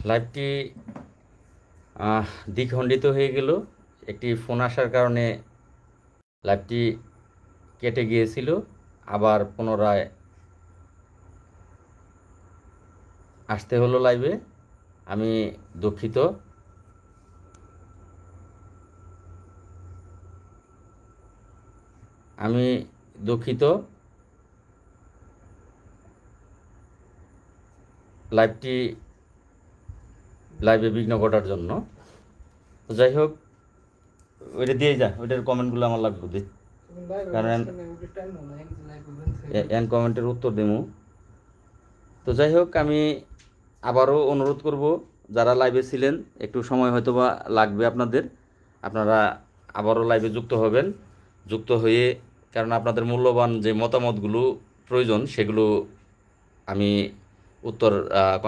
লাইভটি দ্বিখণ্ডিত হয়ে গেল। একটি ফোন আসার কারণে লাইভটি কেটে গিয়েছিল, আবার পুনরায় আসতে হলো লাইভে। আমি দুঃখিত। লাইভে বিঘ্ন ঘটার জন্য। তো যাই হোক, ওইটা দিয়ে যা, ওইটার কমেন্টগুলো আমার লাগবে দি, কারণ এন কমেন্টের উত্তর দেবো। তো যাই হোক, আমি আবারও অনুরোধ করব, যারা লাইভে ছিলেন একটু সময় হয়তো বা লাগবে আপনারা আবারও লাইভে যুক্ত হবেন। যুক্ত হয়ে, কারণ আপনাদের মূল্যবান যে মতামতগুলো প্রয়োজন সেগুলো আমি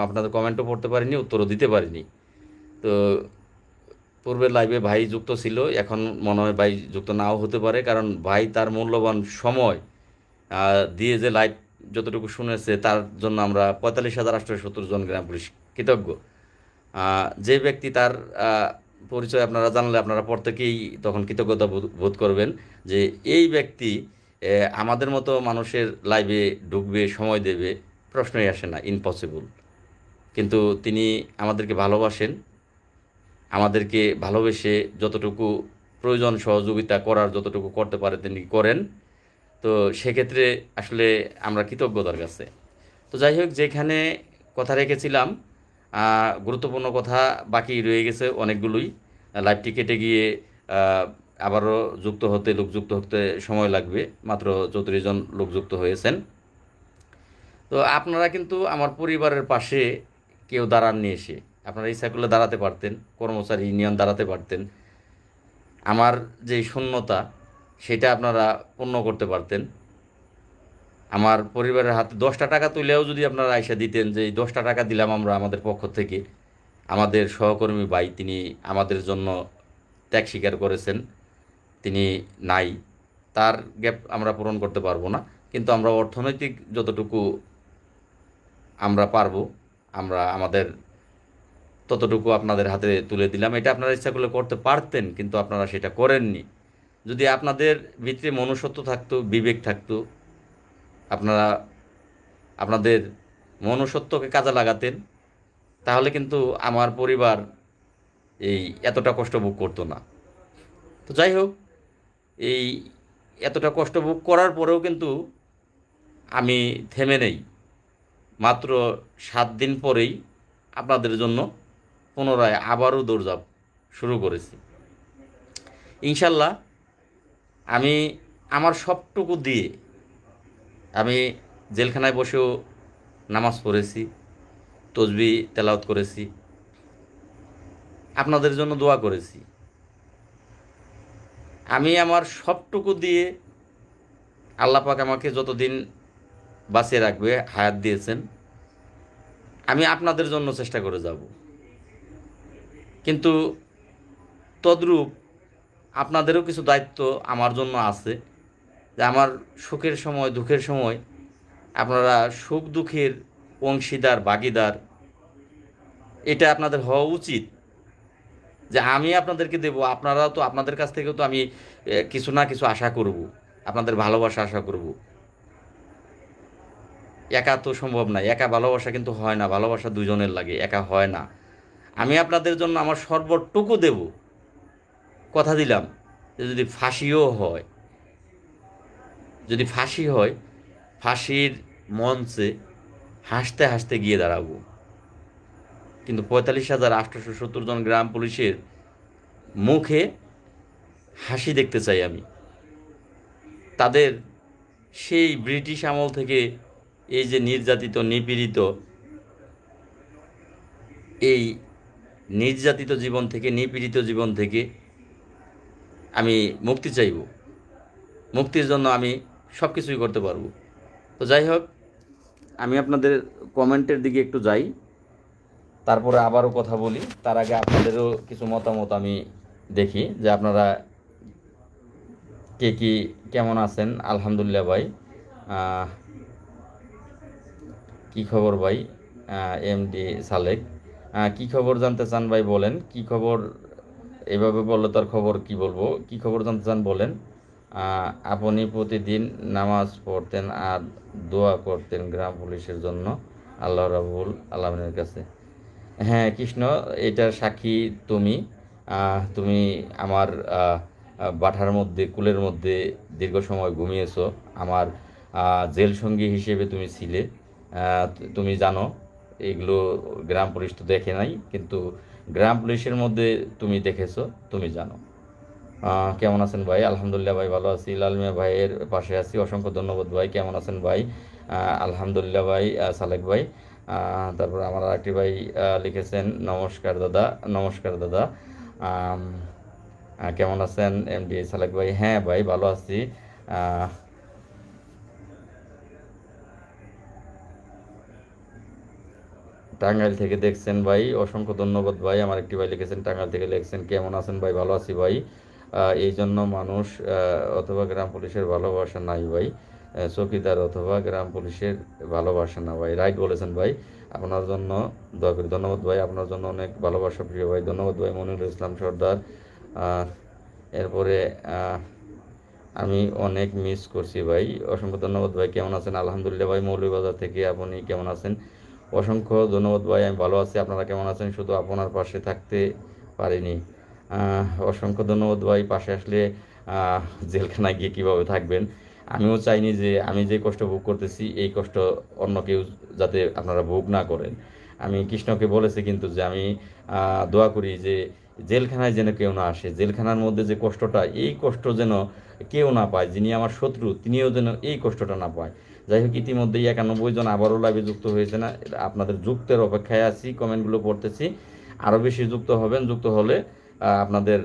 আপনাদের কমেন্টও পড়তে পারিনি, উত্তরও দিতে পারিনি। তো পূর্বের লাইভে ভাই যুক্ত ছিল, এখন মনে হয় ভাই যুক্ত নাও হতে পারে, কারণ ভাই তার মূল্যবান সময় দিয়ে যে লাইভ যতটুকু শুনেছে তার জন্য আমরা 45,870 জন গ্রাম পুলিশ কৃতজ্ঞ। যে ব্যক্তি তার পরিচয় আপনারা জানলে আপনারা প্রত্যেকেই তখন কৃতজ্ঞতা বোধ করবেন যে এই ব্যক্তি আমাদের মতো মানুষের লাইভে ঢুকবে, সময় দেবে, প্রশ্নই আসে না, ইম্পসিবল। কিন্তু তিনি আমাদেরকে ভালোবাসেন, আমাদেরকে ভালোবেসে যতটুকু প্রয়োজন সহযোগিতা করার যতটুকু করতে পারে তিনি করেন। তো সেক্ষেত্রে আসলে আমরা কৃতজ্ঞতার কাছে। তো যাই হোক, যেখানে কথা রেখেছিলাম, গুরুত্বপূর্ণ কথা বাকি রয়ে গেছে অনেকগুলোই। লাইভটি কেটে গিয়ে আবারও লোক যুক্ত হতে সময় লাগবে। মাত্র 34 জন লোক যুক্ত হয়েছেন। তো আপনারা কিন্তু আমার পরিবারের পাশে কেউ দাঁড়াননি এসে। আপনারা ইচ্ছা করলে দাঁড়াতে পারতেন, কর্মচারী ইউনিয়ন দাঁড়াতে পারতেন, আমার যে শূন্যতা সেটা আপনারা পূর্ণ করতে পারতেন। আমার পরিবারের হাতে 10টা টাকা তুলেও যদি আপনারা আইসা দিতেন যে এই 10টা টাকা দিলাম আমরা আমাদের পক্ষ থেকে, আমাদের সহকর্মী ভাই তিনি আমাদের জন্য ত্যাগ স্বীকার করেছেন, তিনি নাই, তার গ্যাপ আমরা পূরণ করতে পারবো না, কিন্তু আমরা অর্থনৈতিক যতটুকু আমরা পারবো আমরা আমাদের ততটুকু আপনাদের হাতে তুলে দিলাম। এটা আপনারা ইচ্ছা করলে করতে পারতেন, কিন্তু আপনারা সেটা করেননি। যদি আপনাদের ভিতরে মনুষ্যত্ব থাকতো, বিবেক থাকতো, আপনারা আপনাদের মনুষ্যত্বকে কাজে লাগাতেন, তাহলে কিন্তু আমার পরিবার এই এতটা কষ্ট ভোগ করতো না। তো যাই হোক, এই এতটা কষ্ট ভোগ করার পরেও কিন্তু আমি থেমে নেই। মাত্র 7 দিন পরেই আপনাদের জন্য পুনরায় আবারও দৌড়ঝাঁপ শুরু করেছি। ইনশাল্লাহ আমি আমার সবটুকু দিয়ে আমি জেলখানায় বসেও নামাজ পড়েছি, তসবিহ তেলাওয়াত করেছি, আপনাদের জন্য দোয়া করেছি। আমি আমার সবটুকু দিয়ে, আল্লাহ পাক আমাকে যতদিন বাঁচিয়ে রাখবে, হায়াত দিয়েছেন, আমি আপনাদের জন্য চেষ্টা করে যাব। কিন্তু তদ্রূপ আপনাদেরও কিছু দায়িত্ব আমার জন্য আছে, যে আমার সুখের সময়, দুঃখের সময় আপনারা সুখ দুঃখের অংশীদার, ভাগীদার, এটা আপনাদের হওয়া উচিত। যে আমি আপনাদেরকে দেব, আপনারাও তো, আপনাদের কাছ থেকেও তো আমি কিছু না কিছু আশা করব, আপনাদের ভালোবাসা আশা করব। একা তো সম্ভব না, একা ভালোবাসা কিন্তু হয় না, ভালোবাসা দুজনের লাগে, একা হয় না। আমি আপনাদের জন্য আমার সর্বটুকু দেব, কথা দিলাম। যদি ফাঁসিও হয়, যদি ফাঁসি হয়, ফাঁসির মঞ্চে হাসতে হাসতে গিয়ে দাঁড়াবো। কিন্তু 45,870 জন গ্রাম পুলিশের মুখে হাসি দেখতে চাই আমি। তাদের সেই ব্রিটিশ আমল থেকে এই যে নির্যাতিত, নিপীড়িত, এই নির্যাতিত জীবন থেকে, নিপীড়িত জীবন থেকে আমি মুক্তি চাইব। মুক্তির জন্য আমি সব কিছুই করতে পারবো। তো যাই হোক, আমি আপনাদের কমেন্টের দিকে একটু যাই, তারপরে আবারও কথা বলি। তার আগে আপনাদেরও কিছু মতামত আমি দেখি, যে আপনারা কে কি কেমন আছেন। আলহামদুলিল্লাহ ভাই, কি খবর ভাই? এমডি সালেক, কি খবর জানতে চান ভাই বলেন, কি খবর? এভাবে বললে তার খবর কি বলবো, কি খবর জানতে চান বলেন। আপনি প্রতিদিন নামাজ পড়তেন আর দোয়া করতেন গ্রাম পুলিশের জন্য আল্লাহ রাব্বুল আলামিনের কাছে। হ্যাঁ কৃষ্ণ, এটার সাক্ষী তুমি। তুমি আমার বাঠার মধ্যে, কুলের মধ্যে দীর্ঘ সময় ঘুমিয়েছো। আমার জেল সঙ্গী হিসেবে তুমি ছিলে। তুমি জানো এগুলো গ্রাম পুলিশ তো দেখে নাই, কিন্তু গ্রাম পুলিশের মধ্যে তুমি দেখেছো, তুমি জানো। কেমন আছেন ভাই? আলহামদুলিল্লাহ ভাই, ভালো আছি। লালমিয়া ভাইয়ের পাশে আছি, অসংখ্য ধন্যবাদ ভাই। কেমন আছেন ভাই? আলহামদুলিল্লাহ ভাই। সালেক ভাই। তারপর আমার আরেকটি ভাই লিখেছেন, নমস্কার দাদা। নমস্কার দাদা। আম, কেমন আছেন এমডি সালেক ভাই? হ্যাঁ ভাই, ভালো আছি। আহ, টাঙ্গাইল থেকে দেখছেন ভাই, অসংখ্য ধন্যবাদ ভাই। আমার একটি ভাই লিখেছেন টাঙ্গাইল থেকে, লিখছেন কেমন আছেন ভাই? ভালো আছি ভাই। এই জন্য মানুষ অথবা গ্রাম পুলিশের ভালোবাসা নাই ভাই, চৌকিদার অথবা গ্রাম পুলিশের ভালোবাসা না ভাই। রাইট বলেছেন ভাই। আপনার জন্য দয়া করি। ধন্যবাদ ভাই, আপনার জন্য অনেক ভালোবাসা প্রিয় ভাই। ধন্যবাদ ভাই মনিরুল ইসলাম সর্দার। আহ, এরপরে আমি অনেক মিস করছি ভাই। অসংখ্য ধন্যবাদ ভাই। কেমন আছেন? আলহামদুলিল্লাহ ভাই, মৌলভীবাজার থেকে। আপনি কেমন আছেন? অসংখ্য ধন্যবাদ ভাই, আমি ভালো আছি। আপনারা কেমন আছেন? শুধু আপনার পাশে থাকতে পারিনি। অসংখ্য ধন্যবাদ ভাই। পাশে আসলে আহ, জেলখানায় গিয়ে কীভাবে থাকবেন? আমিও চাইনি যে আমি যে কষ্ট ভোগ করতেছি এই কষ্ট অন্য কেউ যাতে আপনারা ভোগ না করেন। আমি কৃষ্ণকে বলেছি কিন্তু যে আমি দোয়া করি যে জেলখানায় যেন কেউ না আসে, জেলখানার মধ্যে যে কষ্টটা, এই কষ্ট যেন কেউ না পায়, যিনি আমার শত্রু তিনিও যেন এই কষ্টটা না পায়। যাই হোক, ইতিমধ্যেই 91 জন আবারও লাইভে যুক্ত হয়েছে না, আপনাদের যুক্তের অপেক্ষায় আছি, কমেন্টগুলো পড়তেছি। আরও বেশি যুক্ত হবেন, যুক্ত হলে আপনাদের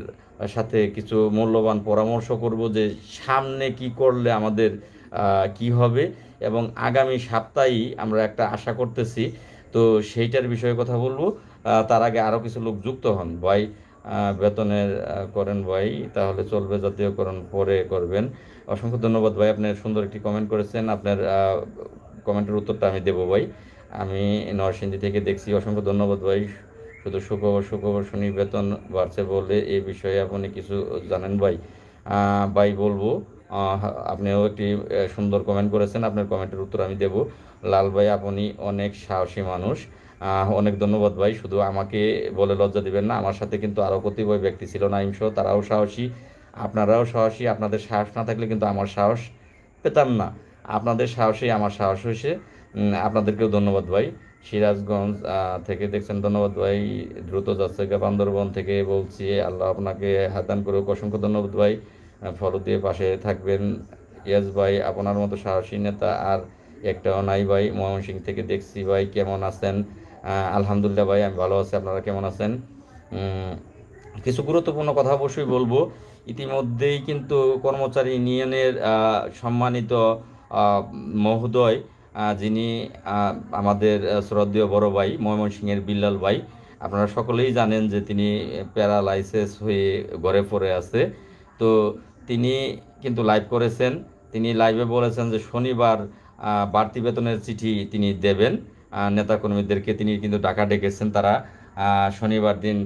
সাথে কিছু মূল্যবান পরামর্শ করব যে সামনে কি করলে আমাদের কি হবে, এবং আগামী সপ্তাহেই আমরা একটা আশা করতেছি, তো সেইটার বিষয়ে কথা বলবো। তার আগে আরও কিছু লোক যুক্ত হন ভাই। বেতনের করেন ভাই, তাহলে চলবে, জাতীয়করণ পরে করবেন। অসংখ্য ধন্যবাদ ভাই, আপনি সুন্দর একটি কমেন্ট করেছেন। আপনার কমেন্টের উত্তরটা আমি দেবো ভাই। আমি নরসিংদী থেকে দেখছি। অসংখ্য ধন্যবাদ ভাই। শুধু সুখবর সুখবর শুনি, বেতন বাড়ছে বলে এই বিষয়ে আপনি কিছু জানেন ভাই? ভাই বলবো। আহ, আপনিও একটি সুন্দর কমেন্ট করেছেন, আপনার কমেন্টের উত্তর আমি দেব। লাল ভাই, আপনি অনেক সাহসী মানুষ। অনেক ধন্যবাদ ভাই। শুধু আমাকে বলে লজ্জা দিবেন না, আমার সাথে কিন্তু আরও কতিপয় ব্যক্তি ছিল নাইম সহ, তারাও সাহসী, আপনারাও সাহসী। আপনাদের সাহস না থাকলে কিন্তু আমার সাহস পেতাম না। আপনাদের সাহসেই আমার সাহস হয়েছে। আপনাদেরকেও ধন্যবাদ ভাই। সিরাজগঞ্জ থেকে দেখছেন, ধন্যবাদ ভাই। দ্রুত যাচ্ছে বান্দরবন থেকে বলছি, আল্লাহ আপনাকে হাতান করুক। অসংখ্য ধন্যবাদ ভাই। ফলো দিয়ে পাশে থাকবেন। ইয়াস ভাই, আপনার মতো সাহসী নেতা আর একটাও নাই ভাই। ময়মনসিংহ থেকে দেখছি ভাই, কেমন আছেন? আলহামদুলিল্লাহ ভাই, আমি ভালো আছি। আপনারা কেমন আছেন? উম, কিছু গুরুত্বপূর্ণ কথা অবশ্যই বলবো। ইতিমধ্যেই কিন্তু কর্মচারী ইউনিয়নের সম্মানিত আহ, মহোদয়, যিনি আমাদের শ্রদ্ধেয় বড় ভাই ময়মনসিংহের বিল্লাল ভাই, আপনারা সকলেই জানেন যে তিনি প্যারালাইসিস হয়ে ঘরে পড়ে আছে। তো তিনি কিন্তু লাইভ করেছেন। তিনি লাইভে বলেছেন যে শনিবার বাড়তি বেতনের চিঠি তিনি দেবেন নেতাকর্মীদেরকে। তিনি কিন্তু ডাকা ডেকেছেন, তারা শনিবার দিন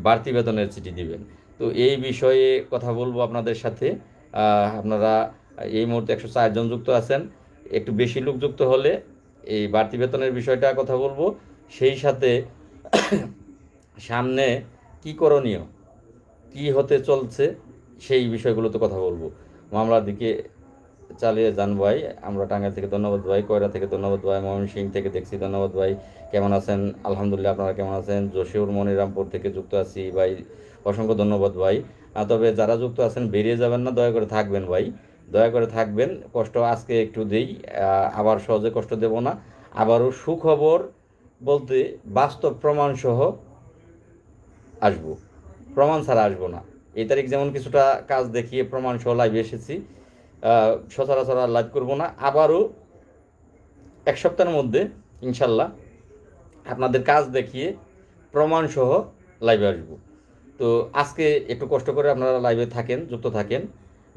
বাড়তি বেতনের চিঠি দিবেন। তো এই বিষয়ে কথা বলবো আপনাদের সাথে। আপনারা এই মুহূর্তে 104 জন যুক্ত আছেন, একটু বেশি লোক যুক্ত হলে এই বাড়তি বেতনের বিষয়টা কথা বলবো। সেই সাথে সামনে কি করণীয়, কি হতে চলছে, সেই বিষয়গুলোতে কথা বলবো। মামলার দিকে চালিয়ে যান ভাই। আমরা টাঙ্গাইল থেকে, ধন্যবাদ ভাই। কয়রা থেকে ধন্যবাদ ভাই। ময়মনসিংহ থেকে দেখছি, ধন্যবাদ ভাই। কেমন আছেন? আলহামদুলিল্লাহ, আপনারা কেমন আছেন? যশোর মনিরামপুর থেকে যুক্ত আছি ভাই, অসংখ্য ধন্যবাদ ভাই। তবে যারা যুক্ত আছেন বেরিয়ে যাবেন না, দয়া করে থাকবেন ভাই, দয়া করে থাকবেন। কষ্ট আজকে একটু দেই, আবার সহজে কষ্ট দেব না। আবারও সুখবর বলতে বাস্তব প্রমাণ সহ আসবো, প্রমাণ ছাড়া আসবো না। এই তারিখ যেমন কিছুটা কাজ দেখিয়ে প্রমাণ সহ লাইভে এসেছি, সচরাচর আর লাইভ করবো না। আবারও 1 সপ্তাহের মধ্যে ইনশাল্লাহ আপনাদের কাজ দেখিয়ে প্রমাণ সহ লাইভে আসবো। তো আজকে একটু কষ্ট করে আপনারা লাইভে থাকেন, যুক্ত থাকেন।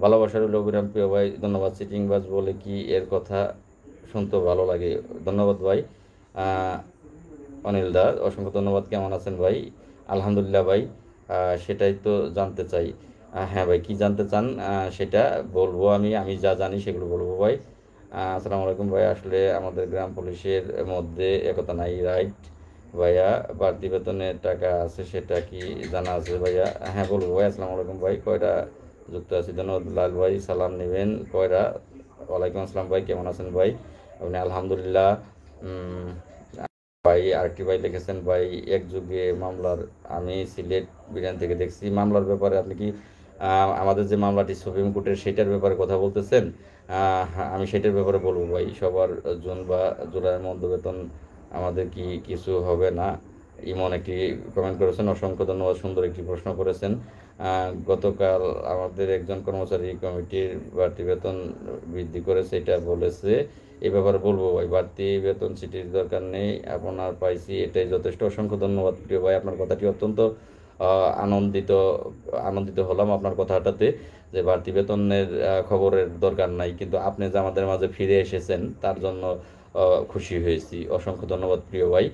ভালোবাসার হলো অবিরাম প্রিয় ভাই, ধন্যবাদ। সিটিংবাজ বলে কি এর কথা শুনতেও ভালো লাগে, ধন্যবাদ ভাই। অনিল দা, অসংখ্য ধন্যবাদ। কেমন আছেন ভাই? আলহামদুলিল্লাহ ভাই। সেটাই তো জানতে চাই। হ্যাঁ ভাই, কি জানতে চান সেটা বলবো। আমি যা জানি সেগুলো বলবো ভাই। আসসালামু আলাইকুম ভাই। আসলে আমাদের গ্রাম পুলিশের মধ্যে একতা নাই, রাইট ভাইয়া? বাড়তি বেতনের টাকা আছে, সেটা কি জানা আছে ভাইয়া? হ্যাঁ বলবো ভাই। আসসালামু আলাইকুম ভাই। কয়টা যুক্ত আছি? ধন্যবাদ লাল ভাই। সালাম নেবেন কয়টা? ওয়ালাইকুম আসসালাম ভাই। কেমন আছেন ভাই? আপনি? আলহামদুলিল্লাহ। উম, ভাই আরেকটি ভাই লিখেছেন, ভাই এক যুগে মামলার, আমি সিলেট বিরিয়ানি থেকে দেখছি মামলার ব্যাপারে। আপনি কি আমাদের যে মামলাটি সুপ্রিম কোর্টের সেটার ব্যাপারে কথা বলতেছেন? হ্যাঁ, আমি সেটার ব্যাপারে বলবো ভাই। সবার জুন বা জুলাইয়ের মধ্যে বেতন আমাদের কি কিছু হবে না? ইমন একটি কমেন্ট করেছেন, অসংখ্য ধন্যবাদ। সুন্দর একটি প্রশ্ন করেছেন। গতকাল আমাদের একজন কর্মচারী কমিটির বাড়তি বেতন বৃদ্ধি করেছে, এটা বলেছে। এ ব্যাপারে বলবো ভাই, বাড়তি বেতন চিঠির দরকার নেই, আপনার পাইছি, এটাই যথেষ্ট। অসংখ্য ধন্যবাদ প্রিয় ভাই। আপনার কথাটি অত্যন্ত আনন্দিত আনন্দিত হলাম আপনার কথাটাতে, যে বাড়তি বেতনের খবরের দরকার নাই, কিন্তু আপনি যে আমাদের মাঝে ফিরে এসেছেন তার জন্য খুশি হয়েছি। অসংখ্য ধন্যবাদ প্রিয় ভাই।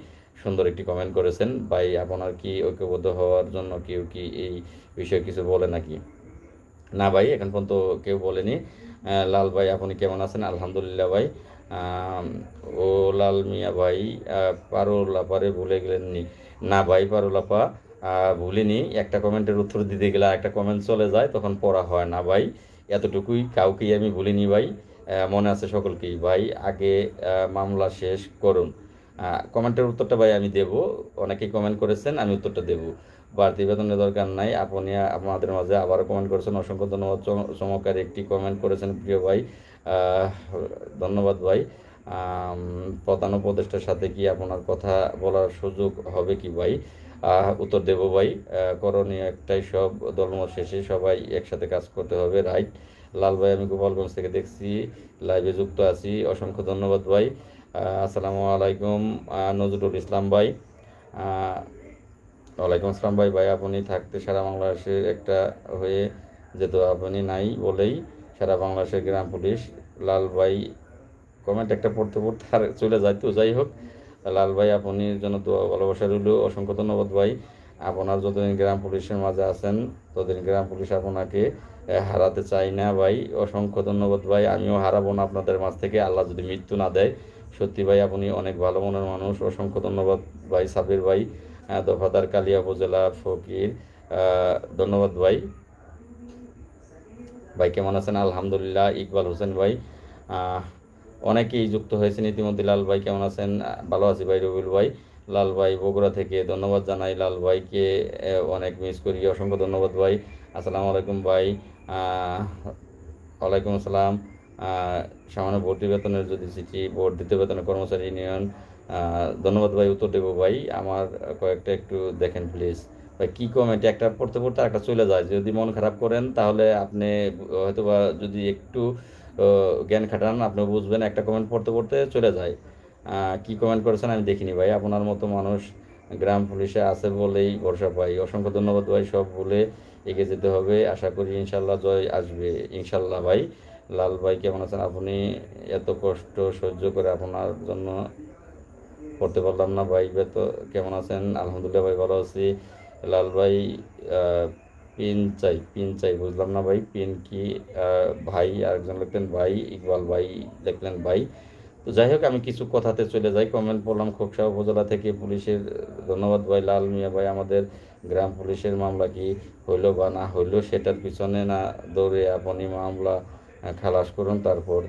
সুন্দর একটি কমেন্ট করেছেন ভাই। আপনার কি ঐক্যবদ্ধ হওয়ার জন্য কেউ কি এই বিষয়ে কিছু বলে নাকি? না ভাই, এখন পর্যন্ত কেউ বলেনি। লাল ভাই, আপনি কেমন আছেন? আলহামদুলিল্লাহ ভাই। আম, ও লাল মিয়া ভাই, পারুল আপারে ভুলে গেলেননি? না ভাই, পারুল আপা ভুলিনি। একটা কমেন্টের উত্তর দিতে গেলে একটা কমেন্ট চলে যায়, তখন পড়া হয় না ভাই। এতটুকুই, কাউকেই আমি ভুলিনি ভাই। মনে আছে সকলকেই ভাই। আগে মামলা শেষ করুন। কমেন্টের উত্তরটা ভাই আমি দেব। অনেকেই কমেন্ট করেছেন, আমি উত্তরটা দেব। বাড়তি বেতনের দরকার নাই, আপনি আপনাদের মাঝে আবারও কমেন্ট করেছেন, অসংখ্য ধন্যবাদ। চমৎকার একটি কমেন্ট করেছেন প্রিয় ভাই। আহ, ধন্যবাদ ভাই। প্রধান উপদেষ্টার সাথে কি আপনার কথা বলার সুযোগ হবে কি ভাই? উত্তর দেব ভাই। করণীয় একটাই, সব দলমত শেষে সবাই একসাথে কাজ করতে হবে, রাইট? লাল ভাই, আমি গোপালগঞ্জ থেকে দেখছি, লাইভে যুক্ত আছি। অসংখ্য ধন্যবাদ ভাই। আসসালামু আলাইকুম নজরুল ইসলাম ভাই। ওয়ালাইকুম আসসালাম ভাই। ভাই আপনি থাকতে সারা বাংলাদেশের একটা হয়ে যেত, আপনি নাই বলেই সারা বাংলাদেশের গ্রাম পুলিশ। লাল ভাই, কমেন্ট একটা পড়তে পড়তে আর চলে যায়, তো যাই হোক। লাল ভাই, আপনির জন্য তো ভালোবাসা রইল। অসংখ্য ধন্যবাদ ভাই। আপনার যতদিন গ্রাম পুলিশের মাঝে আছেন ততদিন গ্রাম পুলিশ আপনাকে হারাতে চাই না ভাই। অসংখ্য ধন্যবাদ ভাই। আমিও হারাবো না আপনাদের মাঝ থেকে, আল্লাহ যদি মৃত্যু না দেয়। সত্যি ভাই, আপনি অনেক ভালো মনের মানুষ। অসংখ্য ধন্যবাদ ভাই। সাবির ভাই, দফাদার কালিয়া উপজেলা ফকির, ধন্যবাদ ভাই। ভাই কেমন আছেন? আলহামদুলিল্লাহ। ইকবাল হোসেন ভাই, অনেকেই যুক্ত হয়েছেন ইতিমধ্যে। লাল ভাই কেমন আছেন? ভালো আছি ভাই। রবিউল ভাই, লাল ভাই বগুড়া থেকে, ধন্যবাদ জানাই লাল ভাইকে, অনেক মিস করি। অসংখ্য ধন্যবাদ ভাই। আসসালামু আলাইকুম ভাই। ওয়ালাইকুম আসসালাম। সামান্য ভর্তি বেতনের যদি চিঠি, ভোট দিতে বেতনের কর্মচারী ইউনিয়ন, ধন্যবাদ ভাই। উত্তর দেবো ভাই। আমার কয়েকটা একটু দেখেন প্লিজ ভাই। কি কমেন্ট, একটা পড়তে পড়তে একটা চলে যায়। যদি মন খারাপ করেন তাহলে আপনি হয়তোবা যদি একটু জ্ঞান খাটান, আপনি বুঝবেন। একটা কমেন্ট পড়তে পড়তে চলে যায়। কি কমেন্ট করেছেন আমি দেখিনি ভাই। আপনার মতো মানুষ গ্রাম পুলিশে আছে বলেই ভরসা পাই। অসংখ্য ধন্যবাদ ভাই। সব ভুলে এগিয়ে যেতে হবে, আশা করি ইনশাল্লাহ জয় আসবে ইনশাল্লাহ ভাই। লাল ভাই কেমন আছেন? আপনি এত কষ্ট সহ্য করে আপনার জন্য পড়তে পারলাম না ভাই। তো কেমন আছেন? আলহামদুলিল্লাহ ভাই, ভালো আছি। লাল ভাই, পিন চাই, পিন চাই, বুঝলাম না ভাই। পিন কি ভাই? আরেকজন লিখলেন ভাই। ইকবাল ভাই লিখলেন ভাই। তো যাই হোক, আমি কিছু কথাতে চলে যাই। কমেন্ট পড়লাম খোকসা উপজেলা থেকে পুলিশের, ধন্যবাদ ভাই। লাল মিয়া ভাই, আমাদের গ্রাম পুলিশের মামলা কি হইলো বা না হইলো সেটার পিছনে না দৌড়ে আপনি মামলা খালাস করুন, তারপর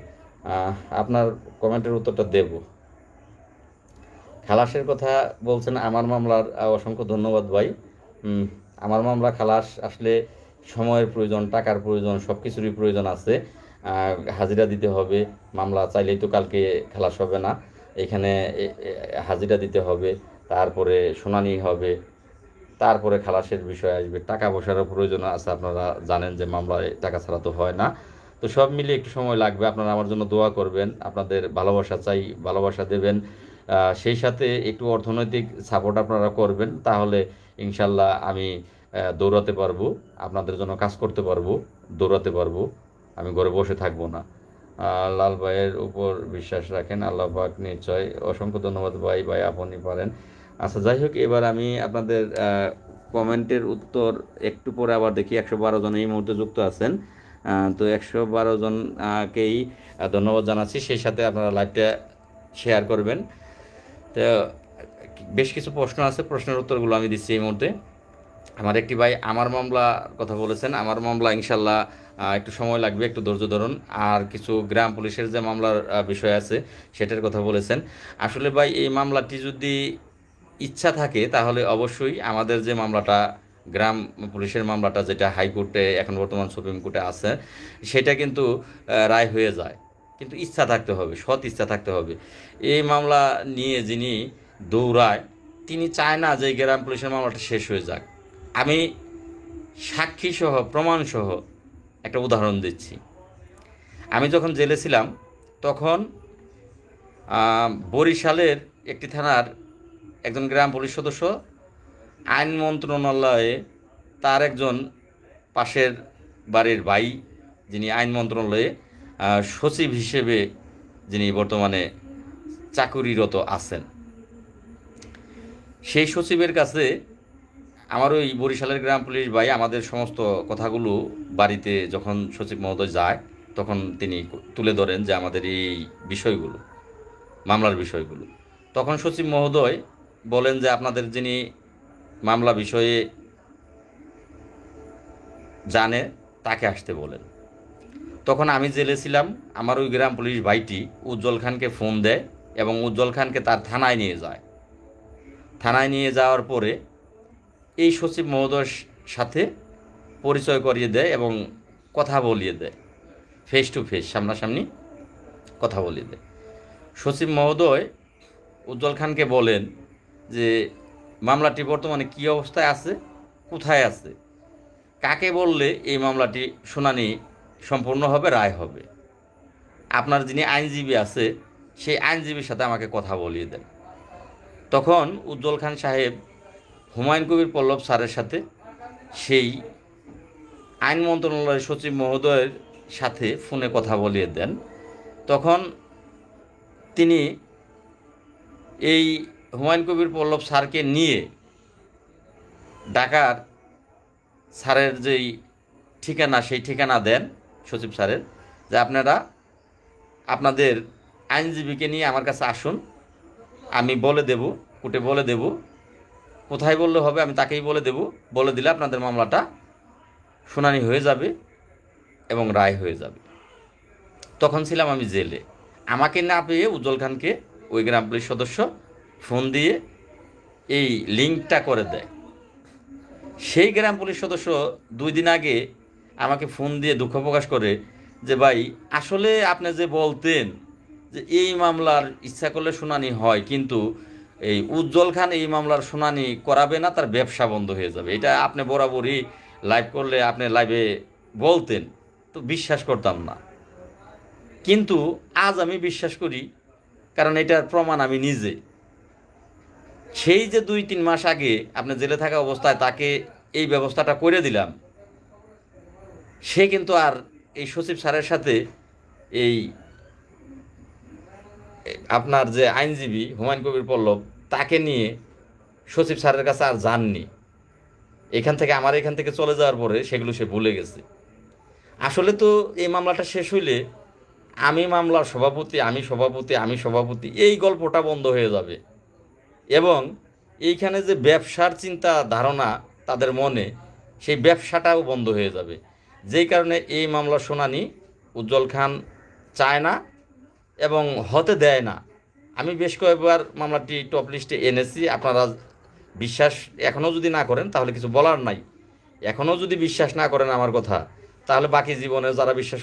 আপনার কমেন্টের উত্তরটা দেব। খালাসের কথা বলছেন আমার মামলার, অসংখ্য ধন্যবাদ ভাই। আমার মামলা খালাস আসলে সময়ের প্রয়োজন, টাকার প্রয়োজন, সব কিছুরই প্রয়োজন আছে। হাজিরা দিতে হবে। মামলা চাইলেই তো কালকে খালাস হবে না। এখানে হাজিরা দিতে হবে, তারপরে শুনানি হবে, তারপরে খালাসের বিষয় আসবে। টাকা পয়সারও প্রয়োজন আছে, আপনারা জানেন যে মামলায় টাকা ছাড়া তো হয় না। তো সব মিলিয়ে একটু সময় লাগবে। আপনারা আমার জন্য দোয়া করবেন, আপনাদের ভালোবাসা চাই, ভালোবাসা দেবেন। সেই সাথে একটু অর্থনৈতিক সাপোর্ট আপনারা করবেন, তাহলে ইনশাল্লাহ আমি দৌড়াতে পারবো, আপনাদের জন্য কাজ করতে পারবো, দৌড়াতে পারবো। আমি ঘরে বসে থাকবো না। লাল ভাইয়ের উপর বিশ্বাস রাখেন, আল্লাহ পাক নিশ্চয়। অসংখ্য ধন্যবাদ ভাই। ভাই আপনি পারেন। আচ্ছা, যাই হোক, এবার আমি আপনাদের কমেন্টের উত্তর একটু পরে আবার দেখি। 112 জন এই মুহূর্তে যুক্ত আছেন। তো 112 জনকেই ধন্যবাদ জানাচ্ছি। সেই সাথে আপনারা লাইভটা শেয়ার করবেন। তো বেশ কিছু প্রশ্ন আছে, প্রশ্নের উত্তরগুলো আমি দিচ্ছি এই মুহূর্তে। আমার একটি ভাই আমার মামলা কথা বলেছেন। আমার মামলা ইনশাল্লাহ একটু সময় লাগবে, একটু ধৈর্য ধরুন। আর কিছু গ্রাম পুলিশের যে মামলার বিষয় আছে সেটার কথা বলেছেন। আসলে ভাই, এই মামলাটি যদি ইচ্ছা থাকে তাহলে অবশ্যই আমাদের যে মামলাটা, গ্রাম পুলিশের মামলাটা, যেটা হাইকোর্টে এখন বর্তমান সুপ্রিম কোর্টে আছে, সেটা কিন্তু রায় হয়ে যায়। কিন্তু ইচ্ছা থাকতে হবে, সৎ ইচ্ছা থাকতে হবে। এই মামলা নিয়ে যিনি দৌড়ায় তিনি চায় না যে গ্রাম পুলিশের মামলাটা শেষ হয়ে যাক। আমি সাক্ষী সহ প্রমাণ সহ একটা উদাহরণ দিচ্ছি। আমি যখন জেলে ছিলাম তখন বরিশালের একটি থানার একজন গ্রাম পুলিশ সদস্য আইন মন্ত্রণালয়ে তার একজন পাশের বাড়ির ভাই, যিনি আইন মন্ত্রণালয়ে সচিব হিসেবে যিনি বর্তমানে চাকুরিরত আছেন, সেই সচিবের কাছে আমার ওই বরিশালের গ্রাম পুলিশ ভাই আমাদের সমস্ত কথাগুলো বাড়িতে যখন সচিব মহোদয় যায় তখন তিনি তুলে ধরেন যে আমাদের এই বিষয়গুলো, মামলার বিষয়গুলো। তখন সচিব মহোদয় বলেন যে আপনাদের যিনি মামলা বিষয়ে জানে তাকে আসতে বলেন। তখন আমি জেলে ছিলাম। আমার ওই গ্রাম পুলিশ ভাইটি উজ্জ্বল খানকে ফোন দেয় এবং উজ্জ্বল খানকে তার থানায় নিয়ে যায়। থানায় নিয়ে যাওয়ার পরে এই সচিব মহোদয়ের সাথে পরিচয় করিয়ে দেয় এবং কথা বলিয়ে দেয়, ফেস টু ফেস, সামনাসামনি কথা বলিয়ে দেয়। সচিব মহোদয় উজ্জ্বল খানকে বলেন যে মামলাটি বর্তমানে কী অবস্থায় আছে, কোথায় আছে, কাকে বললে এই মামলাটি শুনানি সম্পূর্ণ হবে, রায় হবে। আপনার যিনি আইনজীবী আছে সেই আইনজীবীর সাথে আমাকে কথা বলিয়ে দেন। তখন উজ্জ্বল খান সাহেব হুমায়ুন কবির পল্লব স্যারের সাথে সেই আইন মন্ত্রণালয়ের সচিব মহোদয়ের সাথে ফোনে কথা বলিয়ে দেন। তখন তিনি এই হুমায়ুন কবির পল্লব স্যারকে নিয়ে ঢাকার স্যারের যেই ঠিকানা সেই ঠিকানা দেন সচিব স্যারের, যে আপনারা আপনাদের আইনজীবীকে নিয়ে আমার কাছে আসুন, আমি বলে দেব, কোর্টে বলে দেব, কোথায় বললে হবে আমি তাকেই বলে দেব, বলে দিলে আপনাদের মামলাটা শুনানি হয়ে যাবে এবং রায় হয়ে যাবে। তখন ছিলাম আমি জেলে। আমাকে না পেয়ে উজ্জ্বল খানকে ওই গ্রাম পুলিশ সদস্য ফোন দিয়ে এই লিঙ্কটা করে দেয়। সেই গ্রাম পুলিশ সদস্য 2 দিন আগে আমাকে ফোন দিয়ে দুঃখ প্রকাশ করে যে ভাই, আসলে আপনি যে বলতেন যে এই মামলার ইচ্ছা করলে শুনানি হয়, কিন্তু এই উজ্জ্বল খান এই মামলার শুনানি করাবে না, তার ব্যবসা বন্ধ হয়ে যাবে, এটা আপনি বরাবরই লাইভ করলে আপনি লাইভে বলতেন, তো বিশ্বাস করতাম না। কিন্তু আজ আমি বিশ্বাস করি, কারণ এটার প্রমাণ আমি নিজে। সেই যে 2-3 মাস আগে আপনি জেলে থাকা অবস্থায় তাকে এই ব্যবস্থাটা করে দিলাম, সে কিন্তু আর এই সচিব স্যারের সাথে এই আপনার যে আইনজীবী হুমায়ুন কবির পল্লব তাকে নিয়ে সচিব স্যারের কাছে আর যাননি। এখান থেকে চলে যাওয়ার পরে সেগুলো সে ভুলে গেছে। আসলে তো এই মামলাটা শেষ হইলে আমি মামলার সভাপতি এই গল্পটা বন্ধ হয়ে যাবে এবং এইখানে যে ব্যবসার চিন্তা ধারণা তাদের মনে, সেই ব্যবসাটাও বন্ধ হয়ে যাবে। যেই কারণে এই মামলার শুনানি উজ্জ্বল খান চায় না এবং হতে দেয় না। আমি বেশ কয়েকবার মামলাটি টপ লিস্টে এনেছি। আপনারা বিশ্বাস এখনও যদি না করেন তাহলে কিছু বলার নাই। এখনও যদি বিশ্বাস না করেন আমার কথা, তাহলে বাকি জীবনে যারা বিশ্বাস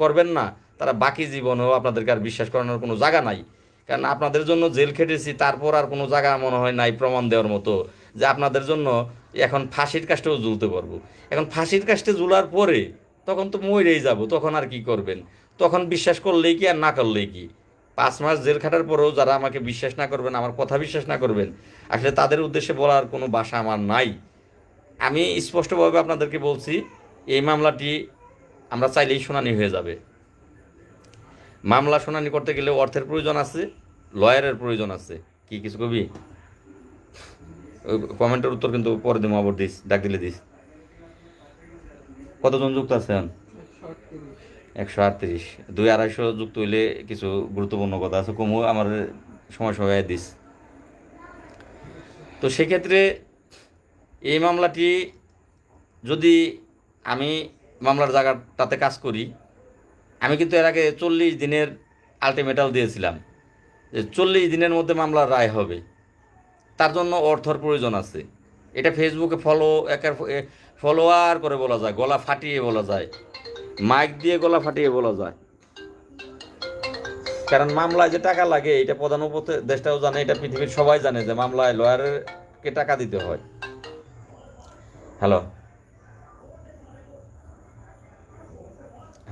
করবেন না, তারা বাকি জীবনেও আপনাদেরকে আর বিশ্বাস করানোর কোনো জায়গা নাই। কারণ আপনাদের জন্য জেল খেটেছি, তারপর আর কোনো জায়গা মনে হয় নাই প্রমাণ দেওয়ার মতো যে আপনাদের জন্য এখন ফাঁসির কাষ্টেও ঝুলতে পারবো। এখন ফাঁসির কাষ্টে ঝুলার পরে তখন তো মরেই যাব, তখন আর কি করবেন? তখন বিশ্বাস করলেই কি আর না করলেই কি? 5 মাস জেল খাটার পরেও যারা আমাকে বিশ্বাস না করবেন, আমার কথা বিশ্বাস না করবেন, আসলে তাদের উদ্দেশ্যে বলার কোনো ভাষা আমার নাই। আমি স্পষ্টভাবে আপনাদেরকে বলছি, এই মামলাটি আমরা চাইলেই শুনানি হয়ে যাবে। মামলা শুনানি করতে গেলে অর্থের প্রয়োজন আছে, লয়ারের প্রয়োজন আছে। কি কিছু কবি? ওই কমেন্টের উত্তর কিন্তু পরে দেবো, আবার দিস, ডাক দিলে দিস। কতজন যুক্ত আছেন? 138। 200-250 যুক্ত হইলে কিছু গুরুত্বপূর্ণ কথা আছে, কমু আমার সময় সময় দিস। তো সেক্ষেত্রে এই মামলাটি যদি আমি মামলার জায়গাটাতে কাজ করি, আমি কিন্তু এর আগে 40 দিনের আলটিমেটাম দিয়েছিলাম যে 40 দিনের মধ্যে মামলার রায় হবে। তার জন্য অর্থর প্রয়োজন আছে। এটা ফেসবুকে ফলোয়ার করে বলা যায়, গলা ফাটিয়ে বলা যায়, মাইক দিয়ে গলা ফাটিয়ে বলা যায়। কারণ মামলায় যে টাকা লাগে এটা প্রধান উপদেষ্টাও জানে, এটা পৃথিবীর সবাই জানে যে মামলায় লয়ারকে টাকা দিতে হয়। হ্যালো,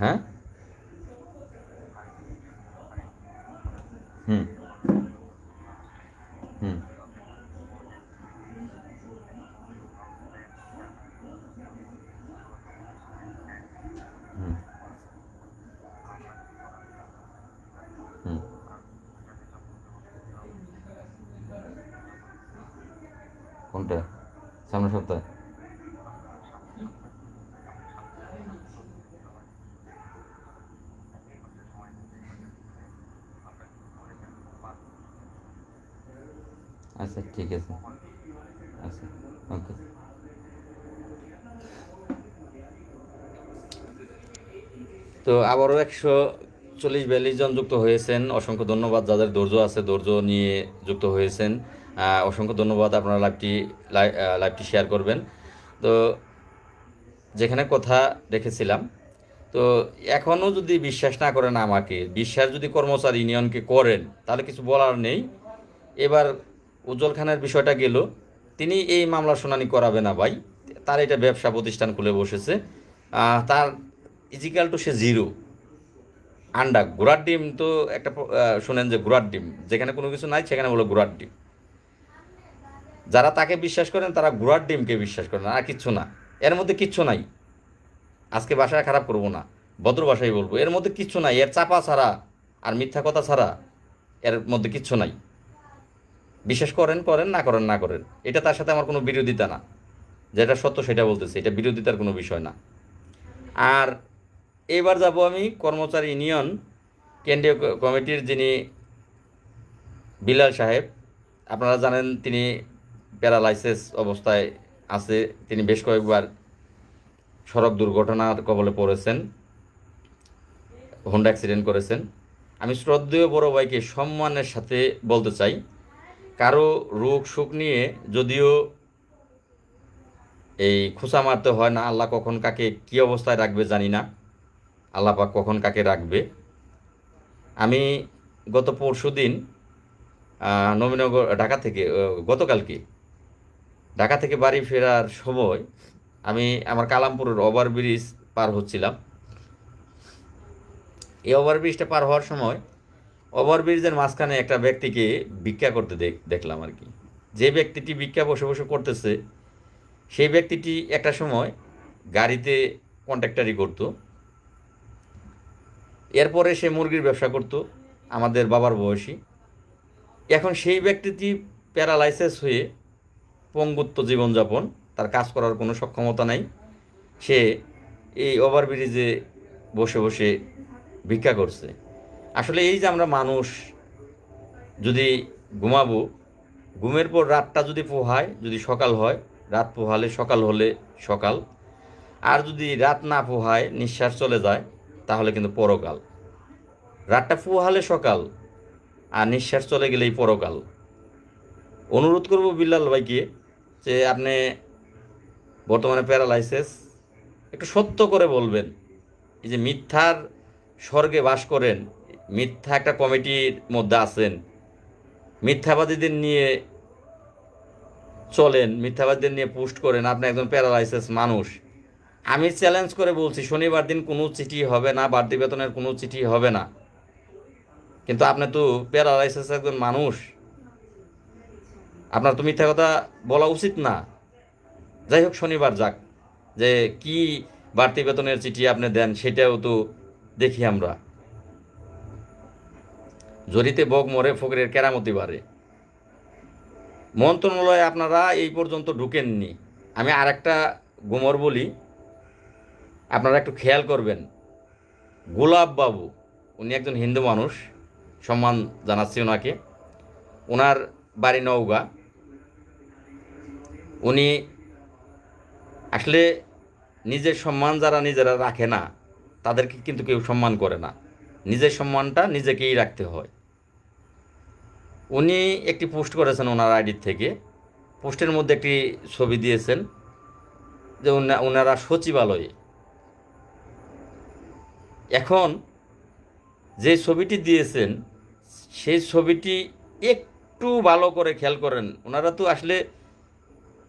হ্যাঁ, হুম হুম হুম হুম কোনটা? সামনের সপ্তাহে? আচ্ছা ঠিক আছে, আচ্ছা, ওকে। তো আবারও 140-42 জন যুক্ত হয়েছেন, অসংখ্য ধন্যবাদ। যাদের ধৈর্য আছে, ধৈর্য নিয়ে যুক্ত হয়েছেন, অসংখ্য ধন্যবাদ। আপনারা লাইভটি শেয়ার করবেন। তো যেখানে কথা রেখেছিলাম, তো এখনও যদি বিশ্বাস না করেন আমাকে, বিশ্বাস যদি কর্মচারী ইউনিয়নকে করেন, তাহলে কিছু বলার নেই। এবার উজ্জ্বল খানের বিষয়টা গেল, তিনি এই মামলা শুনানি করাবে না ভাই, তার এটা ব্যবসা প্রতিষ্ঠান খুলে বসেছে, তার ইজিক্যাল টু সে জিরো। আন্ডা ঘোড়ার ডিম তো একটা শোনেন যে ঘোড়ার ডিম, যেখানে কোনো কিছু নাই সেখানে বলো ঘোড়ার ডিম। যারা তাকে বিশ্বাস করেন তারা ঘোড়ার ডিমকে বিশ্বাস করেন, আর কিচ্ছু না, এর মধ্যে কিচ্ছু নাই। আজকে ভাষা খারাপ করব না, ভদ্র ভাষাই বলবো, এর মধ্যে কিচ্ছু নাই, এর চাপা ছাড়া আর মিথ্যা কথা ছাড়া এর মধ্যে কিচ্ছু নাই। বিশ্বাস করেন করেন, না করেন না করেন, এটা তার সাথে আমার কোনো বিরোধিতা না, যেটা সত্য সেটা বলতেছি, এটা বিরোধিতার কোনো বিষয় না। আর এবার যাব আমি কর্মচারী ইউনিয়ন কেন্দ্রীয় কমিটির যিনি বিলাল সাহেব, আপনারা জানেন তিনি প্যারালাইসিস অবস্থায় আছে, তিনি বেশ কয়েকবার সড়ক দুর্ঘটনার কবলে পড়েছেন, হোন্ডা অ্যাক্সিডেন্ট করেছেন। আমি শ্রদ্ধেয় বড় ভাইকে সম্মানের সাথে বলতে চাই, কারো রোগ সুখ নিয়ে যদিও এই খোঁচা মারতে হয় না, আল্লাহ কখন কাকে কী অবস্থায় রাখবে জানি না, আল্লাহ পাক কখন কাকে রাখবে। আমি গত পরশু দিন নবীনগর ঢাকা থেকে, গতকালকে ঢাকা থেকে বাড়ি ফেরার সময় আমি আমার কালামপুরের ওভারব্রিজ পার হচ্ছিলাম। এই ওভারব্রিজটা পার হওয়ার সময় ওভারব্রিজের মাঝখানে একটা ব্যক্তিকে ভিক্ষা করতে দেখলাম আর কি। যে ব্যক্তিটি ভিক্ষা বসে বসে করতেছে, সেই ব্যক্তিটি একটা সময় গাড়িতে কন্ট্রাক্টারি করত, এরপরে সে মুরগির ব্যবসা করত, আমাদের বাবার বয়সী। এখন সেই ব্যক্তিটি প্যারালাইসিস হয়ে পঙ্গুত্ব জীবনযাপন, তার কাজ করার কোনো সক্ষমতা নাই, সে এই ওভারব্রিজে বসে বসে ভিক্ষা করছে। আসলে এই যে আমরা মানুষ যদি ঘুমাবো, ঘুমের পর রাতটা যদি পোহায়, যদি সকাল হয়, রাত পোহালে সকাল হলে সকাল, আর যদি রাত না পোহায় নিঃশ্বাস চলে যায় তাহলে কিন্তু পরকাল। রাতটা পোহালে সকাল আর নিঃশ্বাস চলে গেলেই পরকাল। অনুরোধ করব বিল্লাল ভাইকে যে আপনি বর্তমানে প্যারালাইসিস, একটু সত্য করে বলবেন। এই যে মিথ্যার স্বর্গে বাস করেন, মিথ্যা একটা কমিটির মধ্যে আছেন, মিথ্যাবাদীদের নিয়ে চলেন, মিথ্যাবাদীদের নিয়ে পোস্ট করেন, আপনি একজন প্যারালাইসিস মানুষ। আমি চ্যালেঞ্জ করে বলছি, শনিবার দিন কোনো চিঠি হবে না, বাড়তি বেতনের কোনো চিঠি হবে না, কিন্তু আপনি তো প্যারালাইসিস একজন মানুষ, আপনার তো মিথ্যা কথা বলা উচিত না। যাই হোক, শনিবার যাক, যে কি বাড়তি বেতনের চিঠি আপনি দেন সেটাও তো দেখি আমরা। জরিতে বক মরে ফকিরের কেরামতি বাড়ে। মন্ত্রণালয়ে আপনারা এই পর্যন্ত ঢুকেননি। আমি আর একটা গুমর বলি, আপনারা একটু খেয়াল করবেন। গোলাপ বাবু, উনি একজন হিন্দু মানুষ, সম্মান জানাচ্ছি ওনাকে। ওনার বাড়ি নওগাঁ। উনি আসলে নিজের সম্মান যারা নিজেরা রাখে না, তাদেরকে কিন্তু কেউ সম্মান করে না। নিজের সম্মানটা নিজেকেই রাখতে হয়। উনি একটি পোস্ট করেছেন ওনার আইডির থেকে। পোস্টের মধ্যে একটি ছবি দিয়েছেন যে ওনারা সচিবালয়ে। এখন যে ছবিটি দিয়েছেন সেই ছবিটি একটু ভালো করে খেয়াল করেন। ওনারা তো আসলে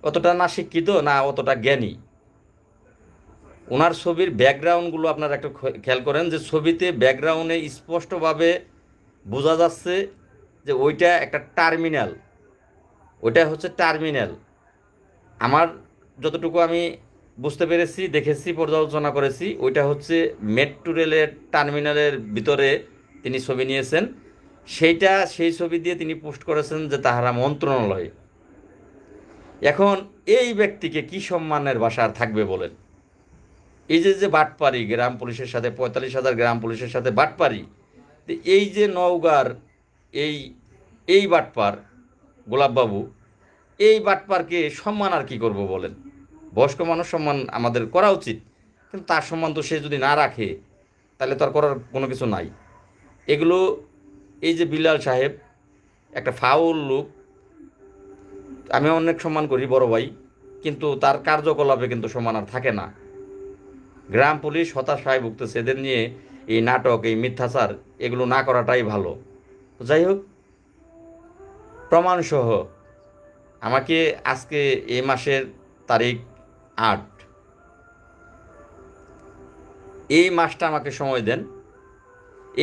অতটা না শিক্ষিত না অতটা জ্ঞানী। ওনার ছবির ব্যাকগ্রাউন্ডগুলো আপনারা একটু খেয়াল করেন, যে ছবিতে ব্যাকগ্রাউন্ডে স্পষ্টভাবে বোঝা যাচ্ছে যে ওইটা একটা টার্মিনাল। ওইটা হচ্ছে টার্মিনাল। আমার যতটুকু আমি বুঝতে পেরেছি, দেখেছি, পর্যালোচনা করেছি, ওইটা হচ্ছে মেট্রো রেলের টার্মিনালের ভিতরে তিনি ছবি নিয়েছেন। সেই ছবি দিয়ে তিনি পোস্ট করেছেন যে তাহারা মন্ত্রণালয়ে। এখন এই ব্যক্তিকে কি সম্মানের ভাষা আর থাকবে বলেন? এই যে বাটপারি, গ্রাম পুলিশের সাথে 45,000 গ্রাম পুলিশের সাথে বাটপারি, এই যে নওগাঁর এই এই বাটপার গোলাপবাবু, এই বাটপারকে সম্মান আর কি করব বলেন? বয়স্ক মানুষ সম্মান আমাদের করা উচিত, কিন্তু তার সম্মান তো সে যদি না রাখে তাহলে তো আর করার কোনো কিছু নাই। এগুলো এই যে বিলাল সাহেব একটা ফাউল লোক, আমি অনেক সম্মান করি বড় ভাই, কিন্তু তার কার্যকলাপে কিন্তু সম্মান আর থাকে না। গ্রাম পুলিশ হতাশায় ভুগতেছে। এদের নিয়ে এই নাটক, এই মিথ্যাচার, এগুলো না করাটাই ভালো। যাই হোক, প্রমাণসহ আমাকে আজকে এই মাসের তারিখ 8, এই মাসটা আমাকে সময় দেন।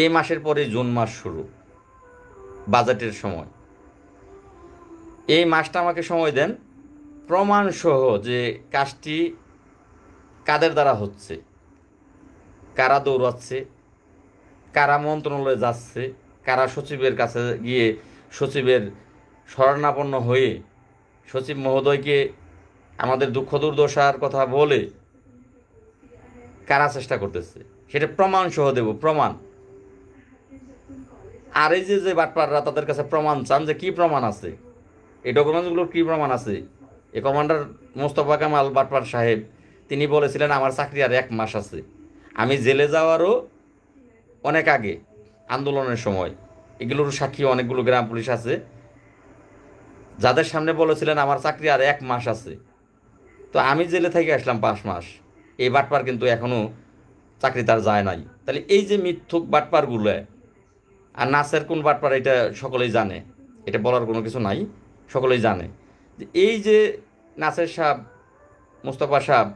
এই মাসের পরে জুন মাস শুরু, বাজেটের সময়। এই মাসটা আমাকে সময় দেন, প্রমাণসহ যে কাজটি কাদের দ্বারা হচ্ছে, কারা দৌড়াচ্ছে, কারা মন্ত্রণালয়ে যাচ্ছে, কারা সচিবের কাছে গিয়ে সচিবের শরণাপন্ন হয়ে সচিব মহোদয়কে আমাদের দুঃখ দুর্দশার কথা বলে কারা চেষ্টা করতেছে, সেটা প্রমাণ সহ দেব, প্রমাণ। আর এই যে বাটপাররা তাদের কাছে প্রমাণ চান, যে কি প্রমাণ আছে, এই ডকুমেন্টসগুলোর কি প্রমাণ আছে? এই কমান্ডার মোস্তফা কামাল বাটপার সাহেব তিনি বলেছিলেন আমার চাকরি আর 1 মাস আছে। আমি জেলে যাওয়ারও অনেক আগে, আন্দোলনের সময়, এগুলোর সাক্ষী অনেকগুলো গ্রাম পুলিশ আছে যাদের সামনে বলেছিলেন আমার চাকরি আর 1 মাস আছে। তো আমি জেলে থেকে আসলাম 5 মাস। এই বাটপার কিন্তু এখনও চাকরি তার যায় নাই। তাহলে এই যে মিথ্যুক বাটপারগুলো, আর নাসের কোন বাটপার এটা সকলেই জানে, এটা বলার কোনো কিছু নাই, সকলেই জানে যে এই যে নাসের সাহেব, মোস্তফা সাহেব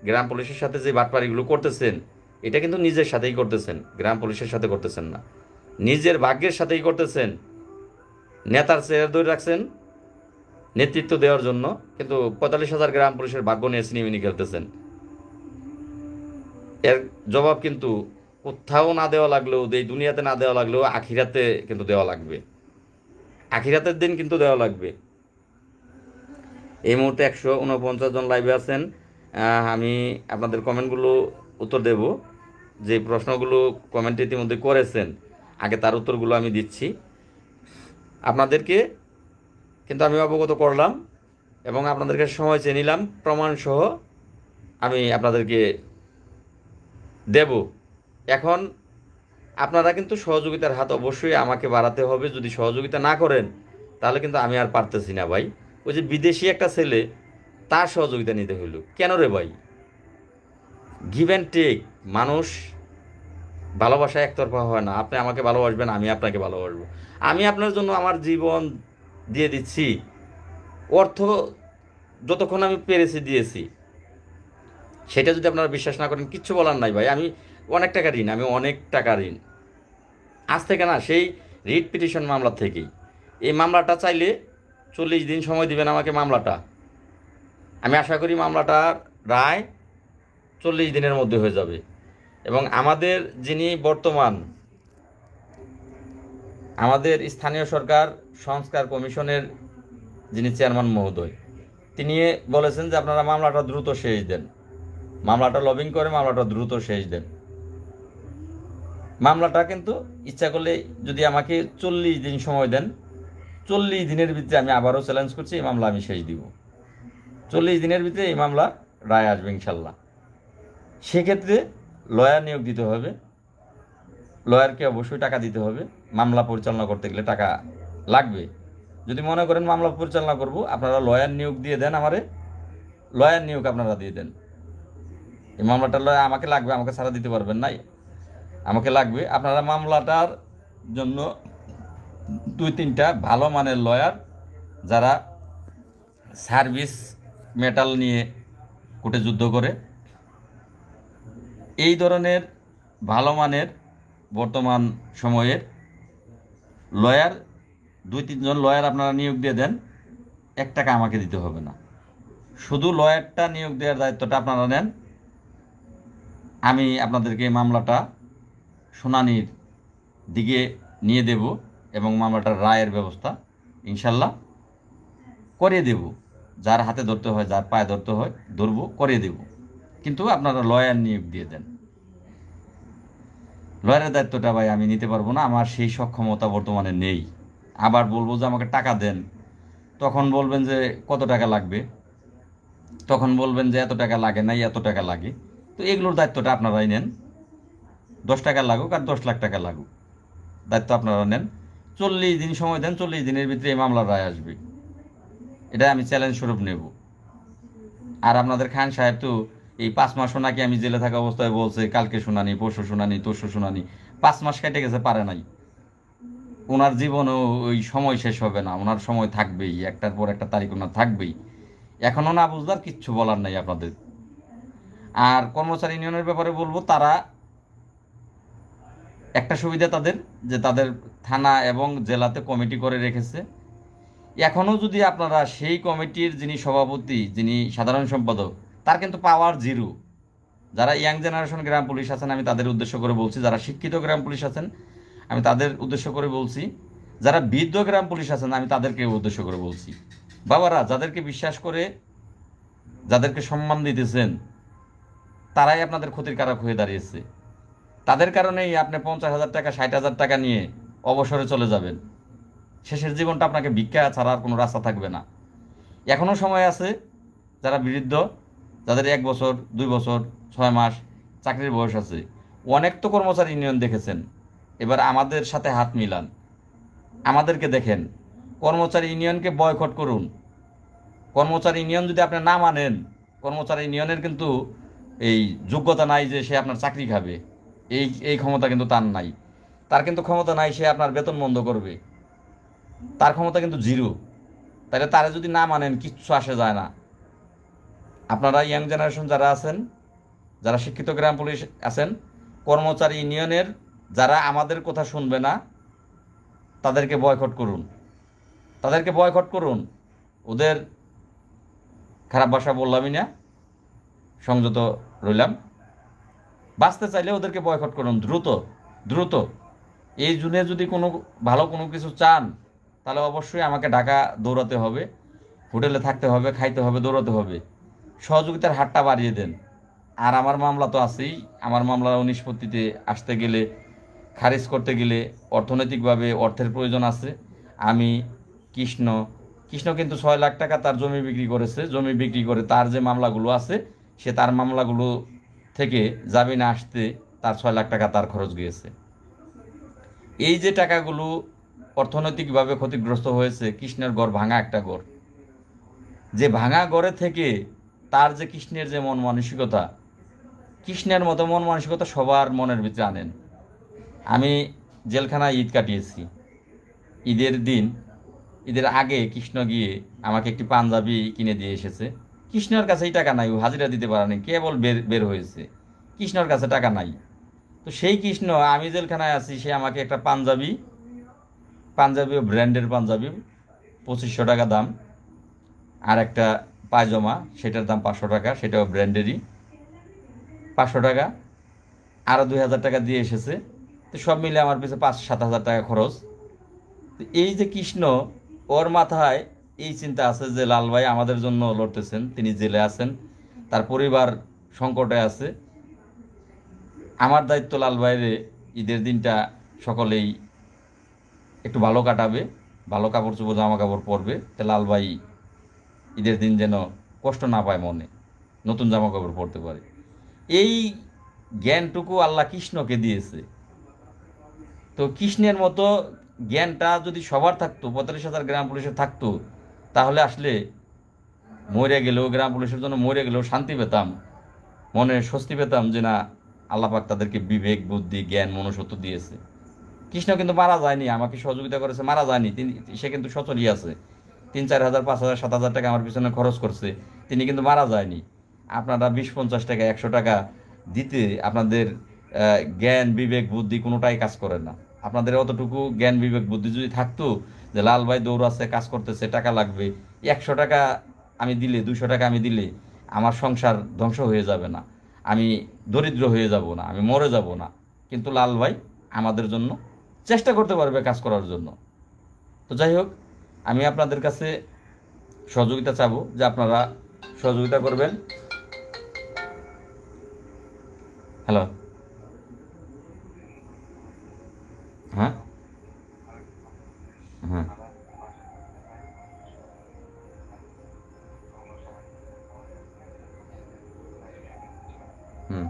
গ্রাম পুলিশের সাথে যে বাটপারিগুলো করতেছেন, এটা কিন্তু নিজের সাথেই করতেছেন, গ্রাম পুলিশের সাথে করতেছেন না, নিজের ভাগ্যের সাথেই করতেছেন। নেতার চেয়ার ধরে রাখছেন নেতৃত্ব দেওয়ার জন্য, কিন্তু 45,000 গ্রাম পুলিশের ভাগ্য নিয়ে সিনেমিনি খেলতেছেন। এর জবাব কিন্তু কোথাও না দেওয়া লাগলেও, এই দুনিয়াতে না দেওয়া লাগলেও আখিরাতে কিন্তু দেওয়া লাগবে। আখিরাতের দিন কিন্তু দেওয়া লাগবে। এই মুহূর্তে 149 জন লাইভে আছেন। আমি আপনাদের কমেন্টগুলো উত্তর দেব। যে প্রশ্নগুলো কমেন্টে ইতিমধ্যে করেছেন, আগে তার উত্তরগুলো আমি দিচ্ছি আপনাদেরকে। কিন্তু আমি অবগত করলাম এবং আপনাদেরকে সময় চেয়ে নিলাম, প্রমাণসহ আমি আপনাদেরকে দেব। এখন আপনারা কিন্তু সহযোগিতার হাত অবশ্যই আমাকে বাড়াতে হবে। যদি সহযোগিতা না করেন তাহলে কিন্তু আমি আর পারতেছি না ভাই। ওই যে বিদেশি একটা ছেলে, তার সহযোগিতা নিতে হইল কেন রে ভাই? Give and take. মানুষ ভালোবাসা একতরফা হয় না। আপনি আমাকে ভালোবাসবেন, আমি আপনাকে ভালোবাসবো। আমি আপনার জন্য আমার জীবন দিয়ে দিচ্ছি, অর্থ যতক্ষণ আমি পেরেছি দিয়েছি। সেটা যদি আপনারা বিশ্বাস না করেন, কিচ্ছু বলার নাই ভাই। আমি অনেক টাকা ঋণ, আজ থেকে না, সেই রিট পিটিশন মামলা থেকেই। এই মামলাটা চাইলে 40 দিন সময় দিবেন আমাকে মামলাটা। আমি আশা করি মামলাটার রায় 40 দিনের মধ্যে হয়ে যাবে। এবং আমাদের যিনি বর্তমান আমাদের স্থানীয় সরকার সংস্কার কমিশনের যিনি চেয়ারম্যান মহোদয়, তিনি বলেছেন যে আপনারা মামলাটা দ্রুত শেষ দেন, মামলাটা লবিং করে মামলাটা দ্রুত শেষ দেন। মামলাটা কিন্তু ইচ্ছা করলে যদি আমাকে 40 দিন সময় দেন, 40 দিনের ভিতরে আমি আবারও চ্যালেঞ্জ করছি এই মামলা আমি শেষ দিব। 40 দিনের ভিতরে এই মামলা রায় আসবে ইনশাল্লাহ। সেক্ষেত্রে লয়ার নিয়োগ দিতে হবে, লয়ারকে অবশ্যই টাকা দিতে হবে। মামলা পরিচালনা করতে গেলে টাকা লাগবে। যদি মনে করেন মামলা পরিচালনা করব, আপনারা লয়ার নিয়োগ দিয়ে দেন, আমারে লয়ার নিয়োগ আপনারা দিয়ে দেন। এই মামলাটার লয়ার আমাকে লাগবে, আমাকে ছাড়া দিতে পারবেন না, আমাকে লাগবে। আপনারা মামলাটার জন্য 2-3টা ভালো মানের লয়ার, যারা সার্ভিস মেটাল নিয়ে কোর্টে যুদ্ধ করে, এই ধরনের ভালো মানের বর্তমান সময়ের লয়ার 2-3 জন লয়ার আপনারা নিয়োগ দিয়ে দেন। 1 টাকা আমাকে দিতে হবে না, শুধু লয়ারটা নিয়োগ দেওয়ার দায়িত্বটা আপনারা নেন। আমি আপনাদেরকে মামলাটা শুনানির দিকে নিয়ে দেব এবং মামলাটার রায়ের ব্যবস্থা ইনশাল্লাহ করিয়ে দেব। যার হাতে ধরতে হয়, যার পায়ে ধরতে হয় ধরবো, করিয়ে দেব। কিন্তু আপনারা লয়ার নিয়োগ দিয়ে দেন। লয়ারের দায়িত্বটা ভাই আমি নিতে পারবো না, আমার সেই সক্ষমতা বর্তমানে নেই। আবার বলবো যে আমাকে টাকা দেন, তখন বলবেন যে কত টাকা লাগবে, তখন বলবেন যে এত টাকা লাগে নাই, এত টাকা লাগে। তো এগুলোর দায়িত্বটা আপনারাই নেন। 10 টাকা লাগুক আর 10 লাখ টাকা লাগুক, দায়িত্ব আপনারা নেন। 40 দিন সময় দেন, 40 দিনের ভিতরে এই মামলার রায় আসবে, এটা আমি চ্যালেঞ্জ স্বরূপ নেব। আর আপনাদের খান সাহেব তো এই 5 মাসও নাকি আমি জেলে থাকা অবস্থায় বলছে কালকে শুনানি, পরশু শুনানি, তরশু শুনানি। 5 মাস কেটে গেছে, পারে নাই। ওনার জীবনেও ওই সময় শেষ হবে না, ওনার সময় থাকবেই, একটার পর একটা তারিখ ওনার থাকবেই। এখনও না বুঝলার কিচ্ছু বলার নাই আপনাদের। আর কর্মচারী ইউনিয়নের ব্যাপারে বলবো, তারা একটা সুবিধা তাদের, যে তাদের থানা এবং জেলাতে কমিটি করে রেখেছে। এখনও যদি আপনারা সেই কমিটির যিনি সভাপতি, যিনি সাধারণ সম্পাদক, তার কিন্তু পাওয়ার জিরো। যারা ইয়াং জেনারেশন গ্রাম পুলিশ আছেন আমি তাদের উদ্দেশ্য করে বলছি, যারা শিক্ষিত গ্রাম পুলিশ আছেন আমি তাদের উদ্দেশ্য করে বলছি, যারা বৃদ্ধ গ্রাম পুলিশ আছেন আমি তাদেরকে উদ্দেশ্য করে বলছি। বাবারা, যাদেরকে বিশ্বাস করে, যাদেরকে সম্মান দিতেছেন, তারাই আপনাদের ক্ষতির কারক হয়ে দাঁড়িয়েছে। তাদের কারণেই আপনি 50,000 টাকা, 60,000 টাকা নিয়ে অবসরে চলে যাবেন। শেষের জীবনটা আপনাকে ভিক্ষা ছাড়া আর কোনো রাস্তা থাকবে না। এখনও সময় আছে। যারা বৃদ্ধ, যাদের 1 বছর, 2 বছর, 6 মাস চাকরির বয়স আছে, অনেক তো কর্মচারী ইউনিয়ন দেখেছেন, এবার আমাদের সাথে হাত মিলান, আমাদেরকে দেখেন। কর্মচারী ইউনিয়নকে বয়কট করুন। কর্মচারী ইউনিয়ন যদি আপনি না মানেন, কর্মচারী ইউনিয়নের কিন্তু এই যোগ্যতা নাই যে সে আপনার চাকরি খাবে, এই ক্ষমতা কিন্তু তার নাই। তার কিন্তু ক্ষমতা নাই সে আপনার বেতন বন্ধ করবে, তার ক্ষমতা কিন্তু জিরো। তাহলে তারা যদি না মানেন কিচ্ছু আসে যায় না। আপনারা ইয়াং জেনারেশন যারা আছেন, যারা শিক্ষিত গ্রাম পুলিশ আছেন, কর্মচারী ইউনিয়নের যারা আমাদের কথা শুনবে না তাদেরকে বয়কট করুন, তাদেরকে বয়কট করুন। ওদের খারাপ ভাষা বললামই না, সংযত রইলাম। বাঁচতে চাইলে ওদেরকে বয়কট করুন দ্রুত দ্রুত। এই জুনে যদি কোনো ভালো কোনো কিছু চান তাহলে অবশ্যই আমাকে ঢাকা দৌড়াতে হবে, হোটেলে থাকতে হবে, খাইতে হবে, দৌড়াতে হবে। সহযোগিতার হাতটা বাড়িয়ে দেন। আর আমার মামলা তো আছেই। আমার মামলা নিষ্পত্তিতে আসতে গেলে, খারিজ করতে গেলে অর্থনৈতিকভাবে অর্থের প্রয়োজন আছে। আমি কৃষ্ণ কিন্তু 6 লাখ টাকা তার জমি বিক্রি করেছে। জমি বিক্রি করে তার যে মামলাগুলো আছে, সে তার মামলাগুলো থেকে জামিনে আসতে তার 6 লাখ টাকা তার খরচ গিয়েছে। এই যে টাকাগুলো অর্থনৈতিকভাবে ক্ষতিগ্রস্ত হয়েছে, কৃষ্ণের ঘর ভাঙা একটা ঘর, যে ভাঙা ঘরে থেকে তার যে কৃষ্ণের যে মন মানসিকতা, কৃষ্ণের মতো মন মানসিকতা সবার মনের ভিতরে আনেন। আমি জেলখানায় ঈদ কাটিয়েছি। ঈদের দিন, ঈদের আগে কৃষ্ণ গিয়ে আমাকে একটি পাঞ্জাবি কিনে দিয়ে এসেছে। কৃষ্ণের কাছে এই টাকা নাই, ও হাজিরা দিতে পারেনি, কেবল বের হয়েছে, কৃষ্ণের কাছে টাকা নাই। তো সেই কৃষ্ণ, আমি জেলখানায় আছি, সে আমাকে একটা পাঞ্জাবিও ব্র্যান্ডের পাঞ্জাবি, 2500 টাকা দাম। আর একটা পায়জামা, সেটার দাম 500 টাকা, সেটাও ব্র্যান্ডেরই, 500 টাকা। আরও 2000 টাকা দিয়ে এসেছে। তো সব মিলে আমার পিছনে 5-7 হাজার টাকা খরচ। তো এই যে কৃষ্ণ, ওর মাথায় এই চিন্তা আছে যে লাল ভাই আমাদের জন্য লড়তেছেন, তিনি জেলে আছেন, তার পরিবার সংকটে আছে। আমার দায়িত্ব লাল ভাইরে ঈদের দিনটা সকলেই একটু ভালো কাটাবে, ভালো কাপড় চোপড় জামা কাপড় পরবে, তা লাল ভাই ঈদের দিন যেন কষ্ট না পায় মনে, নতুন জামা কাপড় পরতে পারে। এই জ্ঞানটুকু আল্লাহ কৃষ্ণকে দিয়েছে। তো কৃষ্ণের মতো জ্ঞানটা যদি সবার থাকতো, 45,000 গ্রাম পুলিশের থাকতো, তাহলে আসলে মরে গেলেও, গ্রাম পুলিশের জন্য মরে গেলেও শান্তি পেতাম, মনে স্বস্তি পেতাম যে না, আল্লাহ পাক তাদেরকে বিবেক বুদ্ধি জ্ঞান মনুষ্যত্ব দিয়েছে। কৃষ্ণ কিন্তু মারা যায়নি, আমাকে সহযোগিতা করেছে, মারা যায়নি তিনি, সে কিন্তু সচলই আছে। 3-4 হাজার 5,000 7,000 টাকা আমার পিছনে খরচ করছে, তিনি কিন্তু মারা যায়নি। আপনারা 20-50 টাকা 100 টাকা দিতে আপনাদের জ্ঞান বিবেক বুদ্ধি কোনোটাই কাজ করে না। আপনাদের অতটুকু জ্ঞান বিবেক বুদ্ধি যদি থাকতো যে লাল ভাই দৌড়াচ্ছে, কাজ করতেছে, টাকা লাগবে, 100 টাকা আমি দিলে, 200 টাকা আমি দিলে আমার সংসার ধ্বংস হয়ে যাবে না, আমি দরিদ্র হয়ে যাব না, আমি মরে যাব না। কিন্তু লাল ভাই আমাদের জন্য চেষ্টা করতে পারবে কাজ করার জন্য। তো যাই হোক, আমি আপনাদের কাছে সহযোগিতা চাবো যে আপনারা সহযোগিতা করবেন। হ্যালো, হ্যাঁ হ্যাঁ, হুম,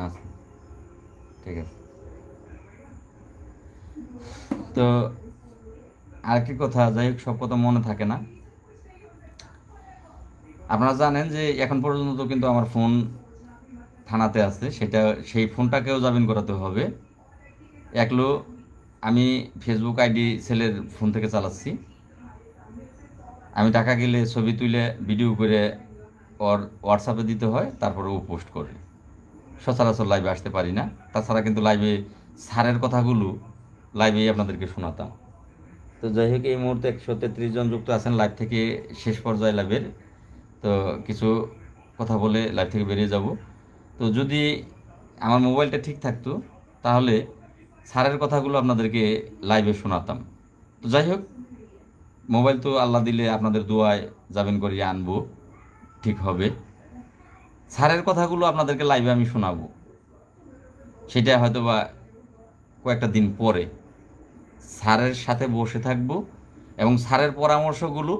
আচ্ছা, ঠিক আছে। তো আরেকটি কথা, যাই হোক সব কথা মনে থাকে না। আপনারা জানেন যে এখন পর্যন্ত কিন্তু আমার ফোন থানাতে আছে, সেটা সেই ফোনটাকেও জামিন করাতে হবে। একলো আমি ফেসবুক আইডি ছেলের ফোন থেকে চালাচ্ছি, আমি টাকা গেলে ছবি তুলে ভিডিও করে ওর হোয়াটসঅ্যাপে দিতে হয়, তারপরে ও পোস্ট করে। সচরাচর লাইভে আসতে পারি না, তাছাড়া কিন্তু লাইভে স্যারের কথাগুলো লাইভেই আপনাদেরকে শোনাতাম। তো যাই হোক, এই মুহূর্তে 133 জন যুক্ত আছেন লাইভ থেকে শেষ পর্যায়ে লাইভের। তো কিছু কথা বলে লাইভ থেকে বেরিয়ে যাব। তো যদি আমার মোবাইলটা ঠিক থাকতো তাহলে স্যারের কথাগুলো আপনাদেরকে লাইভে শোনাতাম। তো যাই হোক, মোবাইল তো আল্লাহ দিলে আপনাদের দোয়ায় জামিন করিয়ে আনবো, ঠিক হবে। স্যারের কথাগুলো আপনাদেরকে লাইভে আমি শোনাবো, সেটা হয়তো বা কয়েকটা দিন পরে স্যারের সাথে বসে থাকবো এবং স্যারের পরামর্শগুলো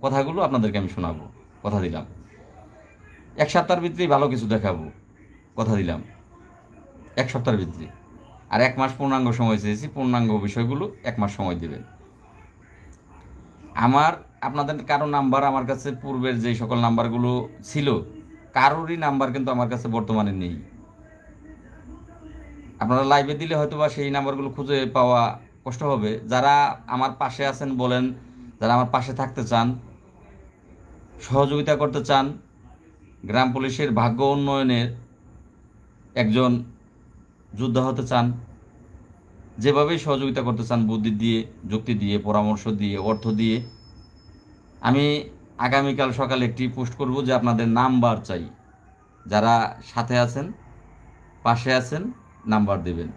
কথাগুলো আপনাদেরকে আমি শোনাবো, কথা দিলাম। 1 সপ্তাহের ভিতরেই ভালো কিছু দেখাবো, কথা দিলাম, 1 সপ্তাহের ভিতরে। আর 1 মাস পূর্ণাঙ্গ সময় চেয়েছি, পূর্ণাঙ্গ বিষয়গুলো 1 মাস সময় দেবেন। আমার আপনাদের কারো নাম্বার আমার কাছে, পূর্বের যে সকল নাম্বারগুলো ছিল, কারোরই নাম্বার কিন্তু আমার কাছে বর্তমানে নেই। আপনারা লাইভে দিলে হয়তো বা সেই নাম্বারগুলো খুঁজে পাওয়া কষ্ট হবে। যারা আমার পাশে আছেন বলেন, যারা আমার পাশে থাকতে চান, সহযোগিতা করতে চান, গ্রাম পুলিশের ভাগ্য উন্নয়নের একজন যোদ্ধা হতে চান, যেভাবেই সহযোগিতা করতে চান, বুদ্ধি দিয়ে, যুক্তি দিয়ে, পরামর্শ দিয়ে, অর্থ দিয়ে, আমি আগামীকাল সকালে একটি পোস্ট করব যে আপনাদের নাম্বার চাই। যারা সাথে আছেন, পাশে আছেন, নাম্বার দেবেন।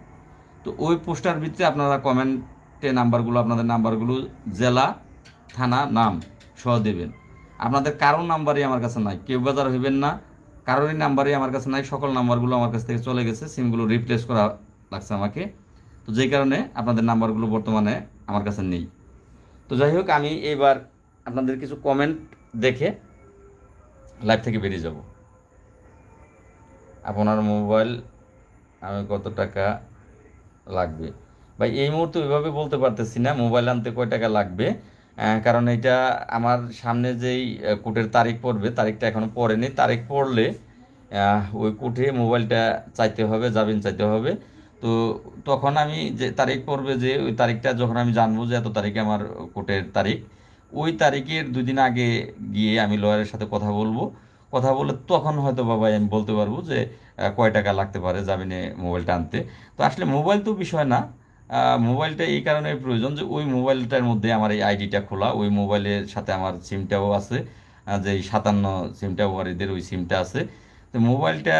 তো ওই পোস্টার ভিত্তিতে আপনারা কমেন্টে নাম্বারগুলো, আপনাদের নাম্বারগুলো, জেলা, থানা, নাম সহ দেবেন। আপনাদের কারোর নাম্বারই আমার কাছে নাই, কেউ বাজার হইবেন না, কারোরই নাম্বারই আমার কাছে নাই। সকল নাম্বারগুলো আমার কাছ থেকে চলে গেছে, সিমগুলো রিপ্লেস করা লাগছে আমাকে। তো যেই কারণে আপনাদের নাম্বারগুলো বর্তমানে আমার কাছে নেই। তো যাই হোক, আমি এবার আপনাদের কিছু কমেন্ট দেখে লাইভ থেকে বেরিয়ে যাব। আপনার মোবাইল আমি কত টাকা লাগবে? ভাই এই মুহূর্তে ওইভাবে বলতে পারতেছি না মোবাইল আনতে কয় টাকা লাগবে, কারণ এটা আমার সামনে যেই কোর্টের তারিখ পড়বে, তারিখটা এখনো পড়েনি। তারিখ পড়লে ওই কোর্টে মোবাইলটা চাইতে হবে, জামিন চাইতে হবে। তো তখন আমি যে তারিখ পড়বে, যে ওই তারিখটা যখন আমি জানবো যে এত তারিখে আমার কোর্টের তারিখ, ওই তারিখের 2 দিন আগে গিয়ে আমি লয়ারের সাথে কথা বলবো। কথা বলে তখন হয়তো বাবা আমি বলতে পারবো যে কয় টাকা লাগতে পারে জামিনে মোবাইলটা আনতে। তো আসলে মোবাইল তো বিষয় না, মোবাইলটা এই কারণে প্রয়োজন যে ওই মোবাইলটার মধ্যে আমার এই আইডিটা খোলা, ওই মোবাইলের সাথে আমার সিমটাও আছে, যে 57 সিমটা ওয়ারিদের ওই সিমটা আছে। তো মোবাইলটা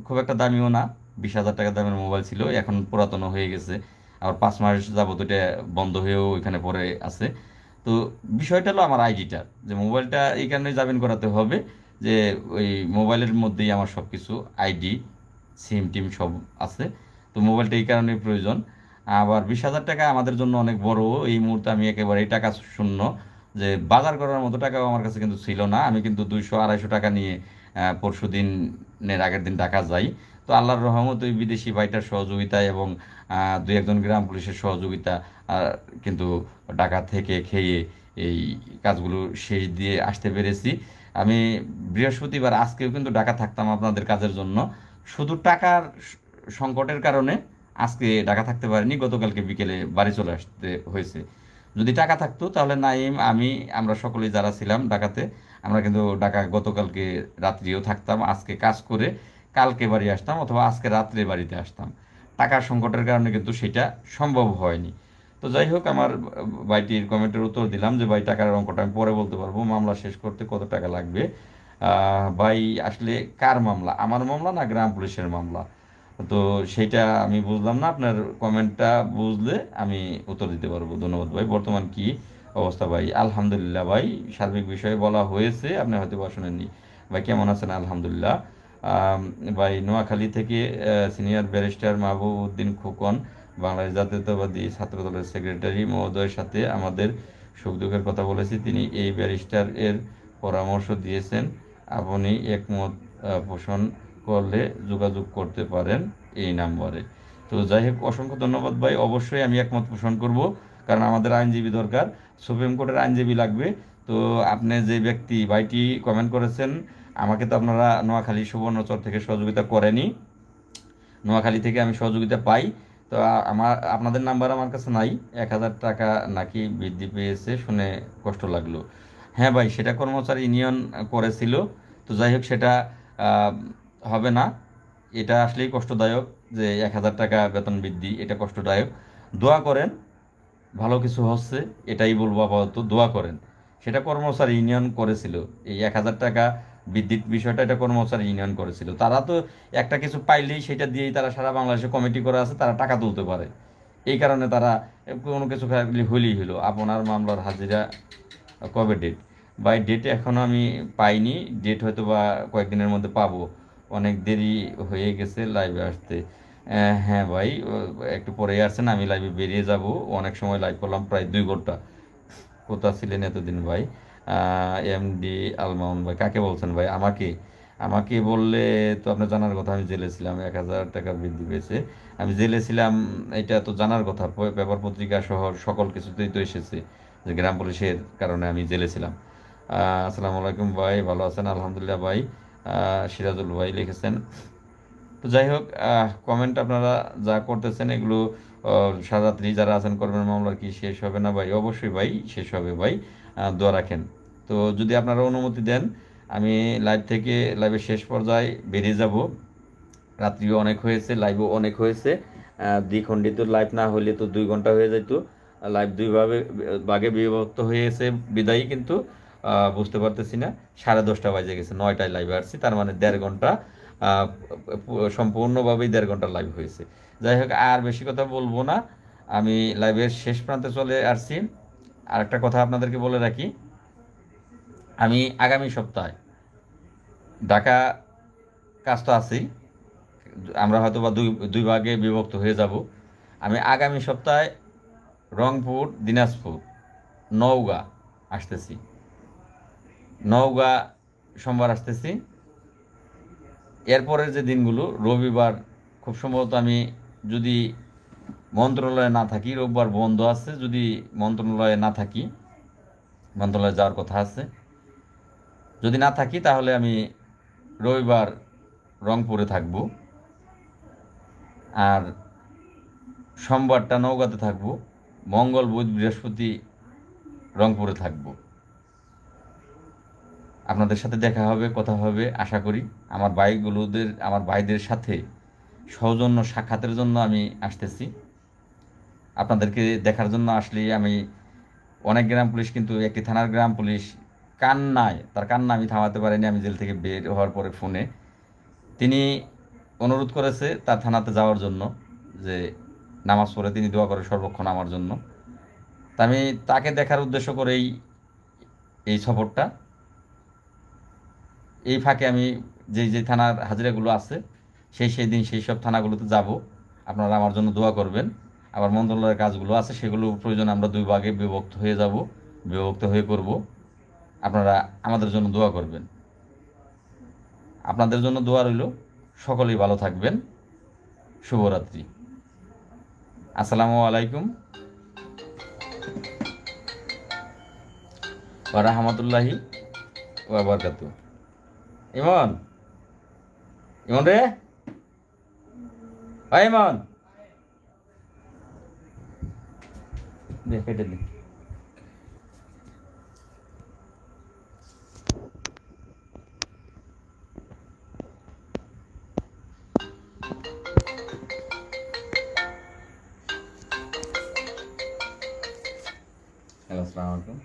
খুব একটা দামিও না, 20,000 টাকা দামের মোবাইল ছিল, এখন পুরাতন হয়ে গেছে। আবার 5 মাস যাবত এটা বন্ধ হয়েও ওইখানে পড়ে আছে। তো বিষয়টা হলো আমার আইডিটা, যে মোবাইলটা এই কারণে জামিন করাতে হবে যে ওই মোবাইলের মধ্যেই আমার সব কিছু আইডি সিম টিম সব আছে। তো মোবাইলটা এই কারণেই প্রয়োজন। আবার 20,000 টাকা আমাদের জন্য অনেক বড়। এই মুহূর্তে আমি একেবারেই টাকা শূন্য, যে বাজার করার মতো টাকাও আমার কাছে কিন্তু ছিল না। আমি কিন্তু 200-250 টাকা নিয়ে পরশু দিনের আগের দিন ঢাকা যাই। তো আল্লাহর রহমত ওই বিদেশি ভাইটার সহযোগিতায় এবং দুই একজন গ্রাম পুলিশের সহযোগিতা কিন্তু ঢাকা থেকে খেয়ে এই কাজগুলো শেষ দিয়ে আসতে পেরেছি। আমি বৃহস্পতিবার আজকেও কিন্তু ঢাকা থাকতাম আপনাদের কাজের জন্য, শুধু টাকার সংকটের কারণে আজকে ঢাকা থাকতে পারিনি, গতকালকে বিকেলে বাড়ি চলে আসতে হয়েছে। যদি টাকা থাকতো তাহলে নাইম, আমি, আমরা সকলেই যারা ছিলাম ঢাকাতে, আমরা কিন্তু ঢাকা গতকালকে রাত্রিও থাকতাম, আজকে কাজ করে কালকে বাড়ি আসতাম অথবা আজকে রাত্রে বাড়িতে আসতাম। টাকার সংকটের কারণে কিন্তু সেটা সম্ভব হয়নি। তো যাই হোক, আমার ভাইটির কমেন্টের উত্তর দিলাম যে ভাই টাকার অঙ্কটা আমি পরে বলতে পারবো, মামলা শেষ করতে কত টাকা লাগবে। ভাই আসলে কার মামলা, আমার মামলা না গ্রাম পুলিশের মামলা? তো সেইটা আমি বুঝলাম না, আপনার কমেন্টটা বুঝলে আমি উত্তর দিতে পারবো। ধন্যবাদ ভাই। বর্তমান কি অবস্থা ভাই? আলহামদুলিল্লাহ ভাই, সার্বিক বিষয়ে বলা হয়েছে, আপনি হয়তো বা শোনেননি। ভাই কেমন আছেন? আলহামদুলিল্লাহ। ভাই নোয়াখালী থেকে সিনিয়র ব্যারিস্টার মাহবুব উদ্দিন খোকন, বাংলাদেশ জাতীয়তাবাদী ছাত্র দলের সেক্রেটারি মহোদয়ের সাথে আমাদের সুখ দুঃখের কথা বলেছি। তিনি এই ব্যারিস্টার এর পরামর্শ দিয়েছেন, আপনি একমত পোষণ করলে যোগাযোগ করতে পারেন এই নাম্বারে। তো যাই হোক, অসংখ্য ধন্যবাদ ভাই। অবশ্যই আমি একমত পোষণ করব, কারণ আমাদের আইনজীবী দরকার, সুপ্রিম কোর্টের আইনজীবী লাগবে। তো আপনি যে ব্যক্তি ভাইটি কমেন্ট করেছেন, আমাকে তো আপনারা নোয়াখালী সুবর্ণচর থেকে সহযোগিতা করেনি, নোয়াখালী থেকে আমি সহযোগিতা পাই। তো আপনাদের নাম্বার আমার কাছে নাই। 1,000 টাকা নাকি বৃদ্ধি পেয়েছে শুনে কষ্ট লাগলো। হ্যাঁ ভাই, সেটা কর্মচারী ইউনিয়ন করেছিল। তো যাই হোক, সেটা আহ, হবে না। এটা আসলেই কষ্টদায়ক যে 1,000 টাকা বেতন বৃদ্ধি, এটা কষ্টদায়ক। দোয়া করেন, ভালো কিছু হচ্ছে, এটাই বলবো। আপাতত দোয়া করেন। সেটা কর্মচারী ইউনিয়ন করেছিল, এই 1,000 টাকা বৃদ্ধির বিষয়টা এটা কর্মচারী ইউনিয়ন করেছিল। তারা তো একটা কিছু পাইলেই সেটা দিয়েই তারা সারা বাংলাদেশে কমিটি করে আছে, তারা টাকা তুলতে পারে। এই কারণে তারা কোনো কিছু খালি হইলেই হলো। আপনার মামলার হাজিরা কবে ডেট? বাই ডেট এখনও আমি পাইনি, ডেট হয়তো বা কয়েকদিনের মধ্যে পাবো। অনেক দেরি হয়ে গেছে লাইভে আসতে। হ্যাঁ ভাই, একটু পরেই আসছেন, আমি লাইভে বেরিয়ে যাব। অনেক সময় লাইভ করলাম, প্রায় 2 ঘন্টা। কোথা ছিলেন এতদিন ভাই? এমডি আলমাউন ভাই, কাকে বলছেন ভাই? আমাকে? আমাকে বললে তো আপনার জানার কথা, আমি জেলে ছিলাম, 1,000 টাকা বৃদ্ধি পেয়েছে, আমি জেলে ছিলাম, এটা তো জানার কথা। পেপার পত্রিকা সহ সকল কিছুতেই তো এসেছে যে গ্রাম পুলিশের কারণে আমি জেলে ছিলাম। আসসালামু আলাইকুম ভাই, ভালো আছেন? আলহামদুলিল্লাহ ভাই। সিরাজুল ভাই লিখেছেন। তো যাই হোক, কমেন্ট আপনারা যা করতেছেন এগুলো সারারাত্রি যারা আছেন করবেন, মামলার কি শেষ হবে না ভাই? অবশ্যই ভাই, শেষ হবে ভাই, দোয়া রাখেন। তো যদি আপনারা অনুমতি দেন, আমি লাইভ থেকে লাইভের শেষ পর্যায়ে বেরিয়ে যাব। রাত্রিও অনেক হয়েছে, লাইভও অনেক হয়েছে। দ্বিখণ্ডিত লাইভ না হলে তো 2 ঘন্টা হয়ে যেত। লাইভ ভাগে বিভক্ত হয়েছে বিদায়ী কিন্তু বুঝতে পারতেছি না। 10:30 বাজে গেছে, 9টায় লাইভে আসছি, তার মানে 1.5 ঘন্টা, আহ, সম্পূর্ণভাবেই 1.5 ঘন্টা লাইভ হয়েছে। যাই হোক, আর বেশি কথা বলবো না, আমি লাইভের শেষ প্রান্তে চলে আসছি। আর একটা কথা আপনাদেরকে বলে রাখি, আমি আগামী সপ্তাহে ঢাকা, কাজ তো আছেই, আমরা হয়তো বা দুই দুই ভাগে বিভক্ত হয়ে যাব। আমি আগামী সপ্তাহে রংপুর, দিনাজপুর, নওগাঁ আসতেছি। নওগাঁ সোমবার আসতেছি। এরপরের যে দিনগুলো, রবিবার খুব সম্ভবত আমি, যদি মন্ত্রণালয়ে না থাকি, রোববার বন্ধ আছে, যদি মন্ত্রণালয়ে না থাকি, মন্ত্রণালয়ে যাওয়ার কথা আছে, যদি না থাকি তাহলে আমি রবিবার রংপুরে থাকব, আর সোমবারটা নওগাঁতে থাকব, মঙ্গল বুধ বৃহস্পতি রংপুরে থাকব। আপনাদের সাথে দেখা হবে, কথা হবে আশা করি। আমার ভাইদের সাথে সৌজন্য সাক্ষাতের জন্য আমি আসতেছি। আপনাদেরকে দেখার জন্য আসলে আমি, অনেক গ্রাম পুলিশ কিন্তু একটি থানার গ্রাম পুলিশ তার কান্না আমি থামাতে পারিনি। আমি জেল থেকে বের হওয়ার পরে ফোনে তিনি অনুরোধ করেছে তার থানাতে যাওয়ার জন্য, যে নামাজ পড়ে তিনি দোয়া করে সর্বক্ষণ আমার জন্য। তা আমি তাকে দেখার উদ্দেশ্য করেই এই সফরটা। এই ফাঁকে আমি যে থানার হাজিরাগুলো আছে সেই দিন সেই সব থানাগুলোতে যাব। আপনারা আমার জন্য দোয়া করবেন। আবার মন্ত্রণালয়ের কাজগুলো আছে, সেগুলো প্রয়োজন আমরা দুই ভাগে বিভক্ত হয়ে যাব, বিভক্ত হয়ে করব। আপনারা আমাদের জন্য দোয়া করবেন। আপনাদের জন্য দোয়া রইল। সকলেই ভালো থাকবেন। শুভরাত্রি। আসসালামু আলাইকুম ওয়া রাহমাতুল্লাহি ওয়া বারাকাতুহু। ইমন, ইমন রে, ভাই ইমন, দে কেটে দে। হ্যালো, আসসালামু আলাইকুম।